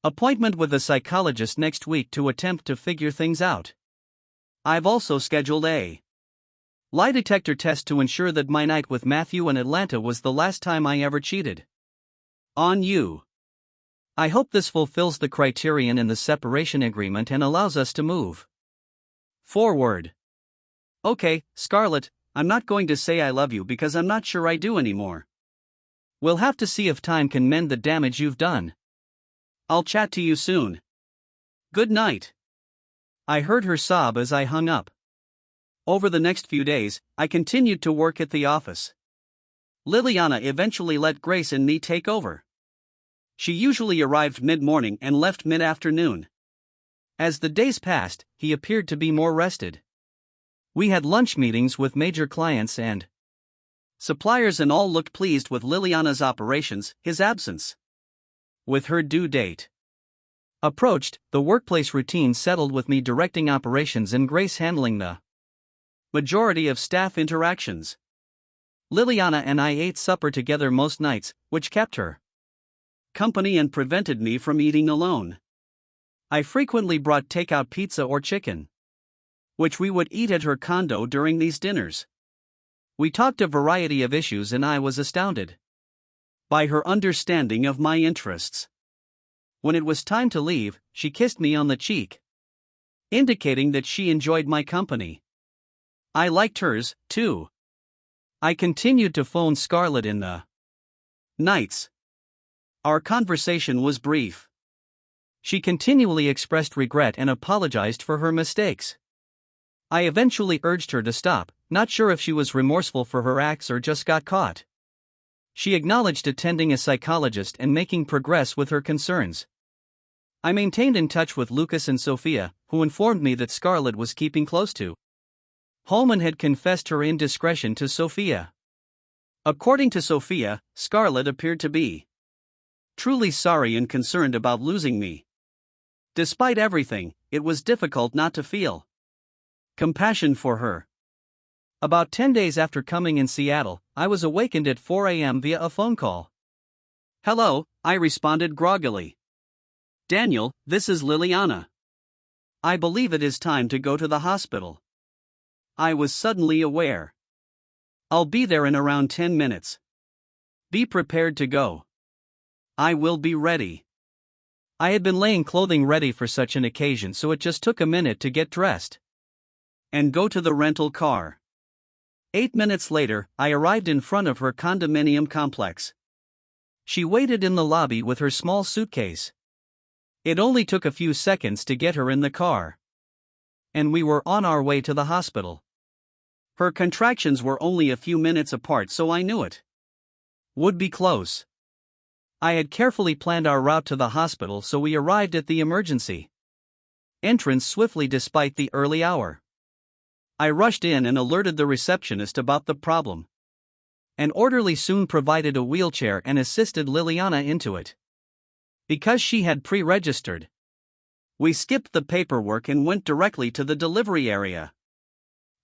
appointment with a psychologist next week to attempt to figure things out. I've also scheduled a lie detector test to ensure that my night with Matthew in Atlanta was the last time I ever cheated on you. I hope this fulfills the criterion in the separation agreement and allows us to move forward. Okay, Scarlett, I'm not going to say I love you because I'm not sure I do anymore. We'll have to see if time can mend the damage you've done. I'll chat to you soon. Good night. I heard her sob as I hung up. Over the next few days, I continued to work at the office. Liliana eventually let Grace and me take over. She usually arrived mid-morning and left mid-afternoon. As the days passed, he appeared to be more rested. We had lunch meetings with major clients and suppliers and all looked pleased with Liliana's operations, his absence. With her due date approached, the workplace routine settled with me directing operations and Grace handling the majority of staff interactions. Liliana and I ate supper together most nights, which kept her company and prevented me from eating alone. I frequently brought takeout pizza or chicken, which we would eat at her condo during these dinners. We talked a variety of issues and I was astounded by her understanding of my interests. When it was time to leave, she kissed me on the cheek, indicating that she enjoyed my company. I liked hers, too. I continued to phone Scarlett in the nights. Our conversation was brief. She continually expressed regret and apologized for her mistakes. I eventually urged her to stop, not sure if she was remorseful for her acts or just got caught. She acknowledged attending a psychologist and making progress with her concerns. I maintained in touch with Lucas and Sophia, who informed me that Scarlett was keeping close to home and had confessed her indiscretion to Sophia. According to Sophia, Scarlett appeared to be truly sorry and concerned about losing me. Despite everything, it was difficult not to feel compassion for her. About 10 days after coming in Seattle, I was awakened at 4 a.m. via a phone call. Hello, I responded groggily. Daniel, this is Liliana. I believe it is time to go to the hospital. I was suddenly aware. I'll be there in around 10 minutes. Be prepared to go. I will be ready. I had been laying clothing ready for such an occasion, so it just took a minute to get dressed and go to the rental car. 8 minutes later, I arrived in front of her condominium complex. She waited in the lobby with her small suitcase. It only took a few seconds to get her in the car, and we were on our way to the hospital. Her contractions were only a few minutes apart, so I knew it would be close. I had carefully planned our route to the hospital, so we arrived at the emergency entrance swiftly despite the early hour. I rushed in and alerted the receptionist about the problem. An orderly soon provided a wheelchair and assisted Liliana into it. Because she had pre-registered, we skipped the paperwork and went directly to the delivery area.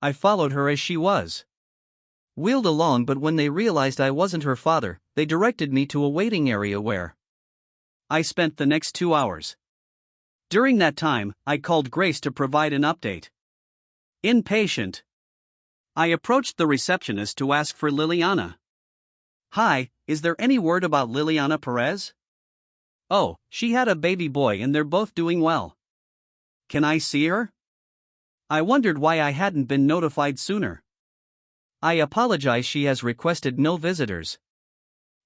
I followed her as she was wheeled along, but when they realized I wasn't her father, they directed me to a waiting area where I spent the next 2 hours. During that time, I called Grace to provide an update. Impatient, I approached the receptionist to ask for Liliana. Hi, is there any word about Liliana Perez? Oh, she had a baby boy and they're both doing well. Can I see her? I wondered why I hadn't been notified sooner. I apologize, she has requested no visitors.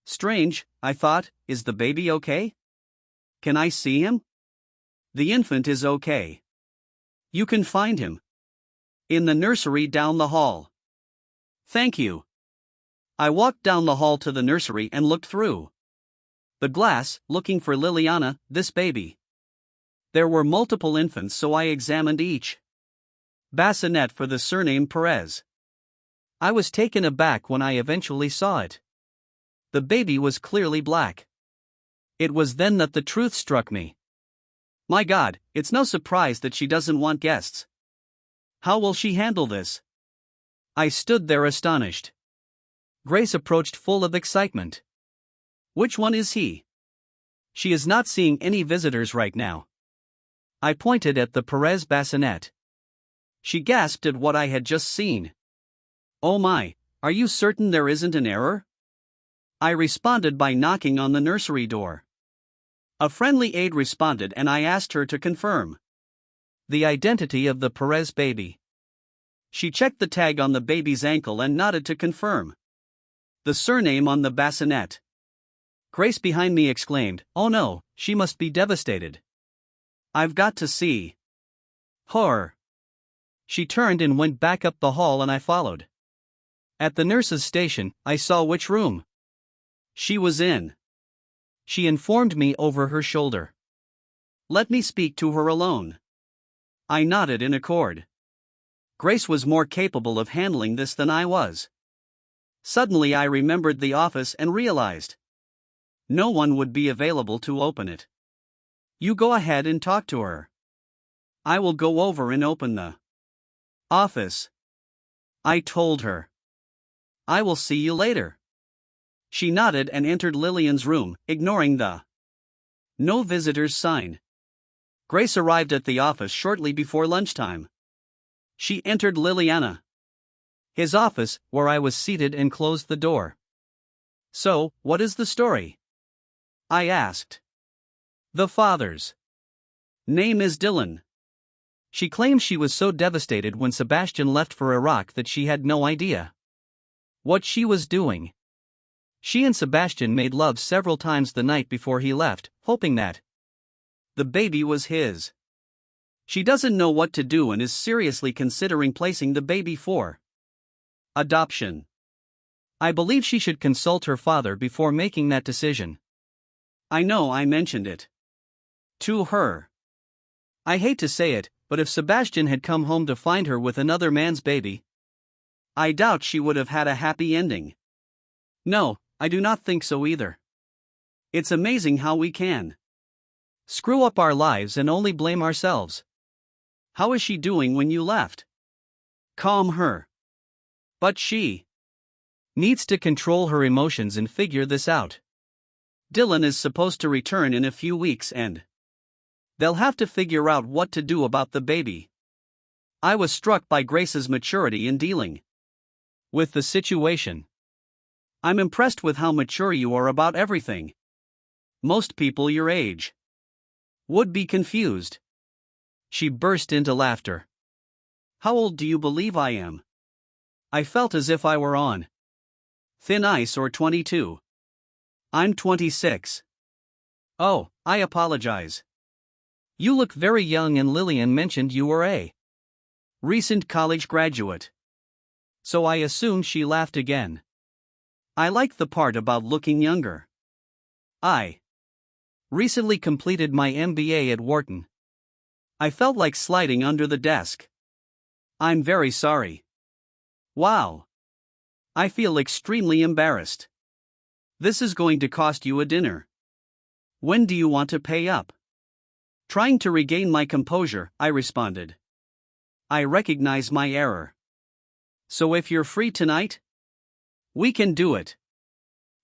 Strange, I thought, is the baby okay? Can I see him? The infant is okay. You can find him in the nursery down the hall. Thank you. I walked down the hall to the nursery and looked through the glass, looking for Liliana, this baby. There were multiple infants, so I examined each bassinet for the surname Perez. I was taken aback when I eventually saw it. The baby was clearly black. It was then that the truth struck me. My God, it's no surprise that she doesn't want guests. How will she handle this? I stood there astonished. Grace approached full of excitement. Which one is he? She is not seeing any visitors right now. I pointed at the Perez bassinet. She gasped at what I had just seen. Oh my, are you certain there isn't an error? I responded by knocking on the nursery door. A friendly aide responded and I asked her to confirm the identity of the Perez baby. She checked the tag on the baby's ankle and nodded to confirm the surname on the bassinet. Grace behind me exclaimed, "Oh no, she must be devastated. I've got to see her." She turned and went back up the hall and I followed. At the nurse's station, I saw which room she was in. She informed me over her shoulder. Let me speak to her alone. I nodded in accord. Grace was more capable of handling this than I was. Suddenly I remembered the office and realized no one would be available to open it. You go ahead and talk to her. I will go over and open the office, I told her. I will see you later. She nodded and entered Lillian's room, ignoring the no visitors sign. Grace arrived at the office shortly before lunchtime. She entered Liliana his office, where I was seated, and closed the door. So, what is the story? I asked. The father's name is Dylan. She claims she was so devastated when Sebastian left for Iraq that she had no idea what she was doing. She and Sebastian made love several times the night before he left, hoping that the baby was his. She doesn't know what to do and is seriously considering placing the baby for adoption. I believe she should consult her father before making that decision. I know I mentioned it to her. I hate to say it, but if Sebastian had come home to find her with another man's baby, I doubt she would have had a happy ending. No, I do not think so either. It's amazing how we can screw up our lives and only blame ourselves. How is she doing when you left? Calm her. But she needs to control her emotions and figure this out. Dylan is supposed to return in a few weeks and they'll have to figure out what to do about the baby. I was struck by Grace's maturity in dealing with the situation. I'm impressed with how mature you are about everything. Most people your age would be confused. She burst into laughter. How old do you believe I am? I felt as if I were on thin ice. Or 22. I'm 26. Oh, I apologize. You look very young and Lillian mentioned you were a recent college graduate. So I assume she laughed again. I like the part about looking younger. I recently completed my MBA at Wharton. I felt like sliding under the desk. I'm very sorry. Wow. I feel extremely embarrassed. This is going to cost you a dinner. When do you want to pay up? Trying to regain my composure, I responded. I recognize my error. So if you're free tonight, we can do it.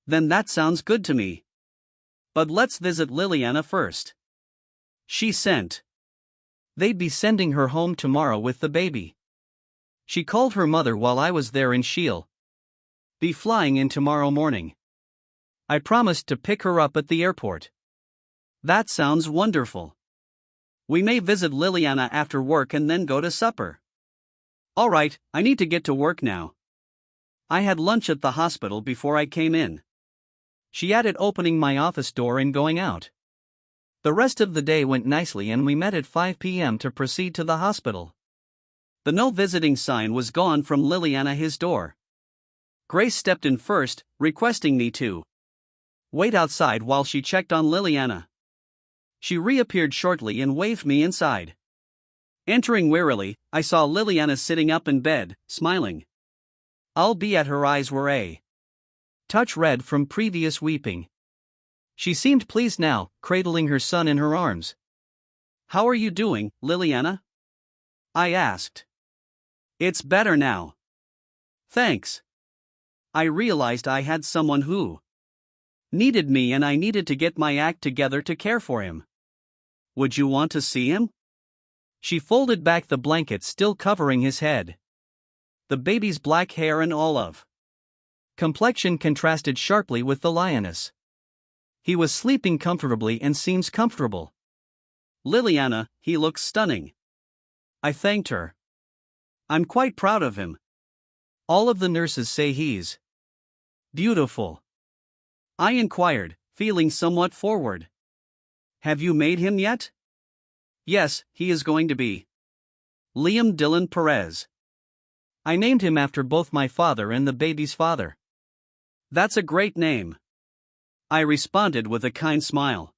Then that sounds good to me. But let's visit Liliana first. She sent. They'd be sending her home tomorrow with the baby. She called her mother while I was there and she'll be flying in tomorrow morning. I promised to pick her up at the airport. That sounds wonderful. We may visit Liliana after work and then go to supper. All right, I need to get to work now. I had lunch at the hospital before I came in. She added, opening my office door and going out. The rest of the day went nicely and we met at 5 p.m. to proceed to the hospital. The no visiting sign was gone from Liliana his door. Grace stepped in first, requesting me to wait outside while she checked on Liliana. She reappeared shortly and waved me inside. Entering wearily, I saw Liliana sitting up in bed, smiling. Albeit her eyes were a touch red from previous weeping. She seemed pleased now, cradling her son in her arms. "How are you doing, Liliana?" I asked. "It's better now. Thanks. I realized I had someone who needed me and I needed to get my act together to care for him. Would you want to see him?" She folded back the blanket still covering his head. The baby's black hair and olive complexion contrasted sharply with the lioness. He was sleeping comfortably and seems comfortable. "Liliana, he looks stunning." I thanked her. "I'm quite proud of him. All of the nurses say he's beautiful." I inquired, feeling somewhat forward. "Have you made him yet?" "Yes, he is going to be Liam Dylan Perez. I named him after both my father and the baby's father." "That's a great name," I responded with a kind smile.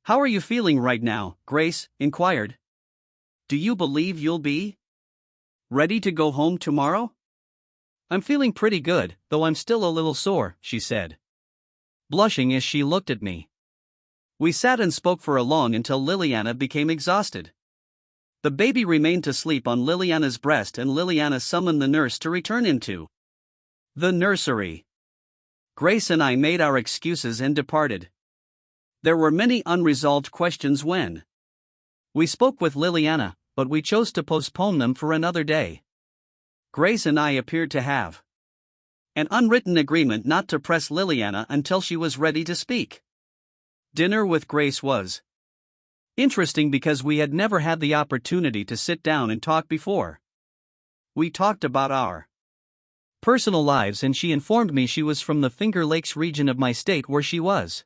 "How are you feeling right now?" Grace inquired. "Do you believe you'll be ready to go home tomorrow?" "I'm feeling pretty good, though I'm still a little sore," she said, blushing as she looked at me. We sat and spoke for a long until Liliana became exhausted. The baby remained to sleep on Liliana's breast and Liliana summoned the nurse to return him to the nursery. Grace and I made our excuses and departed. There were many unresolved questions when we spoke with Liliana, but we chose to postpone them for another day. Grace and I appeared to have an unwritten agreement not to press Liliana until she was ready to speak. Dinner with Grace was interesting because we had never had the opportunity to sit down and talk before. We talked about our personal lives and she informed me she was from the Finger Lakes region of my state where she was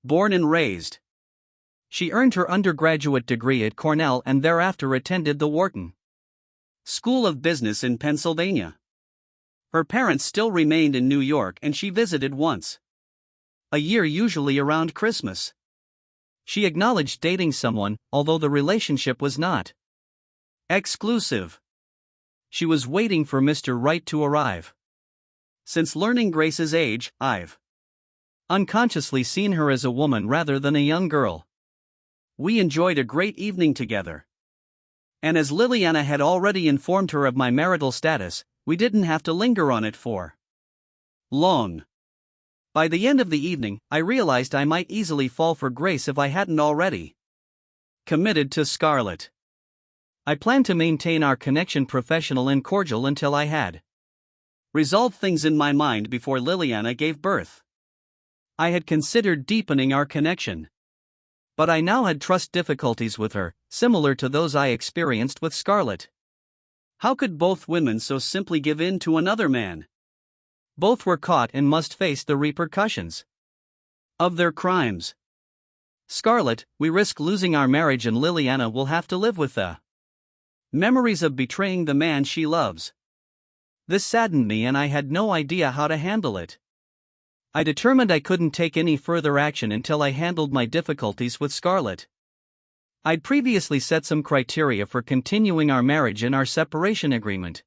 born and raised. She earned her undergraduate degree at Cornell and thereafter attended the Wharton School of Business in Pennsylvania. Her parents still remained in New York and she visited once a year, usually around Christmas. She acknowledged dating someone, although the relationship was not exclusive. She was waiting for Mr. Right to arrive. Since learning Grace's age, I've unconsciously seen her as a woman rather than a young girl. We enjoyed a great evening together. And as Liliana had already informed her of my marital status, we didn't have to linger on it for long. By the end of the evening, I realized I might easily fall for Grace if I hadn't already committed to Scarlett. I planned to maintain our connection professional and cordial until I had resolved things in my mind before Liliana gave birth. I had considered deepening our connection. But I now had trust difficulties with her, similar to those I experienced with Scarlett. How could both women so simply give in to another man? Both were caught and must face the repercussions of their crimes. Scarlett, we risk losing our marriage and Liliana will have to live with the memories of betraying the man she loves. This saddened me and I had no idea how to handle it. I determined I couldn't take any further action until I handled my difficulties with Scarlett. I'd previously set some criteria for continuing our marriage in our separation agreement,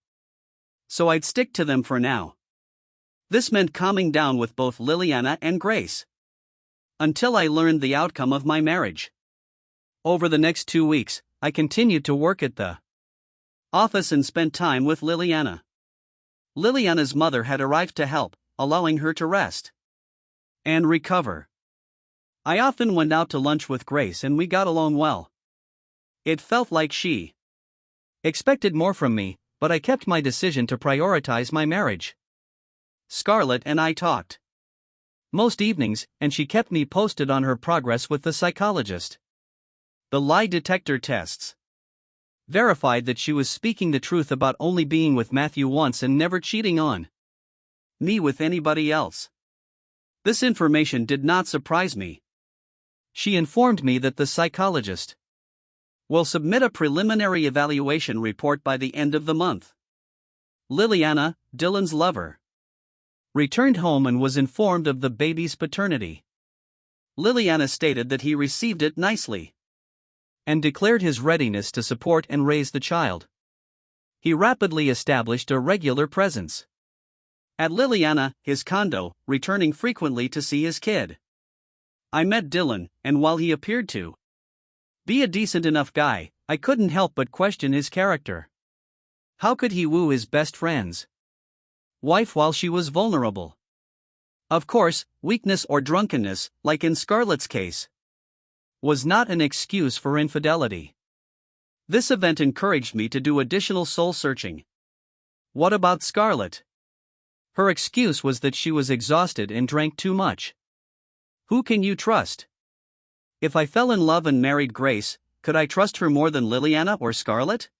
so I'd stick to them for now. This meant calming down with both Liliana and Grace until I learned the outcome of my marriage. Over the next 2 weeks, I continued to work at the office and spent time with Liliana. Liliana's mother had arrived to help, allowing her to rest and recover. I often went out to lunch with Grace and we got along well. It felt like she expected more from me, but I kept my decision to prioritize my marriage. Scarlett and I talked most evenings, and she kept me posted on her progress with the psychologist. The lie detector tests verified that she was speaking the truth about only being with Matthew once and never cheating on me with anybody else. This information did not surprise me. She informed me that the psychologist will submit a preliminary evaluation report by the end of the month. Liliana, Dylan's lover, returned home and was informed of the baby's paternity. Liliana stated that he received it nicely and declared his readiness to support and raise the child. He rapidly established a regular presence at Liliana, his condo, returning frequently to see his kid. I met Dylan, and while he appeared to Be a decent enough guy. I couldn't help but question his character. How could he woo his best friend's wife while she was vulnerable? Of course, weakness or drunkenness, like in Scarlett's case, was not an excuse for infidelity. This event encouraged me to do additional soul searching. What about Scarlett? Her excuse was that she was exhausted and drank too much. Who can you trust? If I fell in love and married Grace, could I trust her more than Liliana or Scarlett?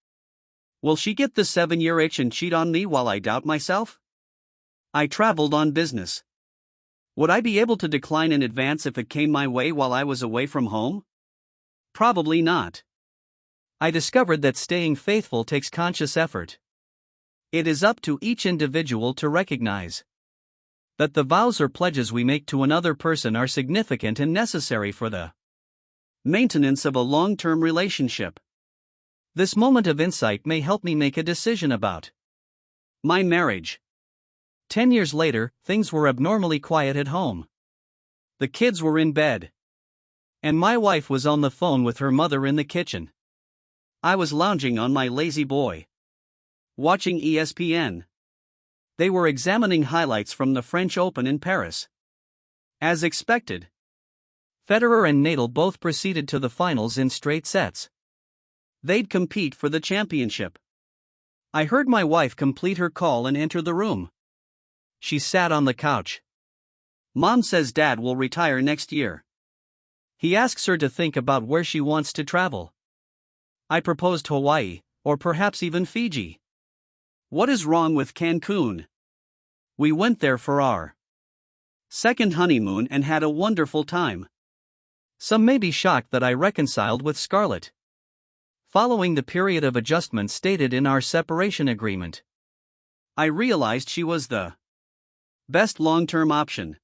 Will she get the 7-year itch and cheat on me while I doubt myself? I traveled on business. Would I be able to decline in advance if it came my way while I was away from home? Probably not. I discovered that staying faithful takes conscious effort. It is up to each individual to recognize that the vows or pledges we make to another person are significant and necessary for the maintenance of a long-term relationship. This moment of insight may help me make a decision about my marriage. 10 years later, things were abnormally quiet at home. The kids were in bed, and my wife was on the phone with her mother in the kitchen. I was lounging on my lazy boy, watching ESPN. They were examining highlights from the French Open in Paris. As expected, Federer and Nadal both proceeded to the finals in straight sets. They'd compete for the championship. I heard my wife complete her call and enter the room. She sat on the couch. Mom says Dad will retire next year. He asks her to think about where she wants to travel. I proposed Hawaii, or perhaps even Fiji. What is wrong with Cancun? We went there for our second honeymoon and had a wonderful time. Some may be shocked that I reconciled with Scarlett following the period of adjustment stated in our separation agreement. I realized she was the best long-term option.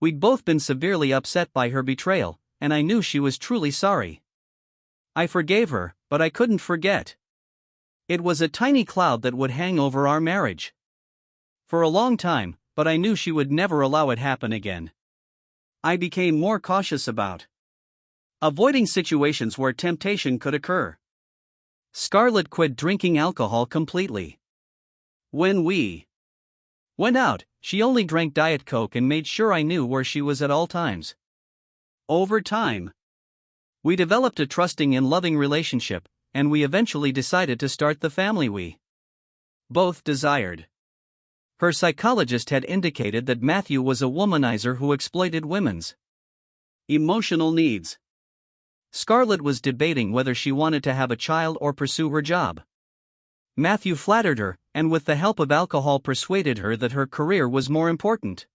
We'd both been severely upset by her betrayal, and I knew she was truly sorry. I forgave her, but I couldn't forget. It was a tiny cloud that would hang over our marriage for a long time, but I knew she would never allow it happen again. I became more cautious about avoiding situations where temptation could occur. Scarlett quit drinking alcohol completely. When we went out, she only drank Diet Coke and made sure I knew where she was at all times. Over time, we developed a trusting and loving relationship, and we eventually decided to start the family we both desired. Her psychologist had indicated that Matthew was a womanizer who exploited women's emotional needs. Scarlett was debating whether she wanted to have a child or pursue her job. Matthew flattered her, and with the help of alcohol persuaded her that her career was more important.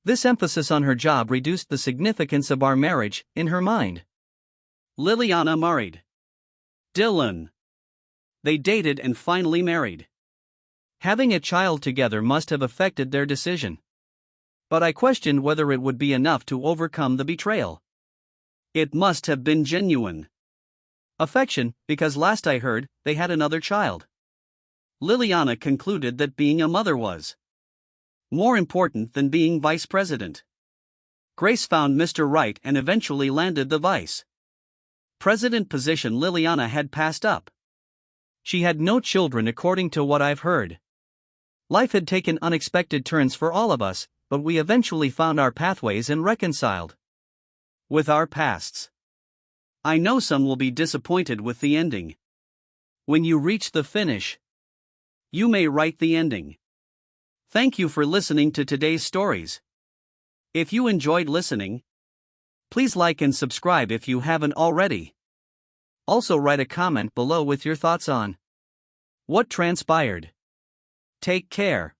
This emphasis on her job reduced the significance of our marriage, in her mind. Liliana married Dylan. They dated and finally married. Having a child together must have affected their decision. But I questioned whether it would be enough to overcome the betrayal. It must have been genuine affection, because last I heard, they had another child. Liliana concluded that being a mother was more important than being vice president. Grace found Mr. Right and eventually landed the vice president position Liliana had passed up. She had no children according to what I've heard. Life had taken unexpected turns for all of us, but we eventually found our pathways and reconciled with our pasts. I know some will be disappointed with the ending. When you reach the finish, you may write the ending. Thank you for listening to today's stories. If you enjoyed listening, please like and subscribe if you haven't already. Also write a comment below with your thoughts on what transpired. Take care.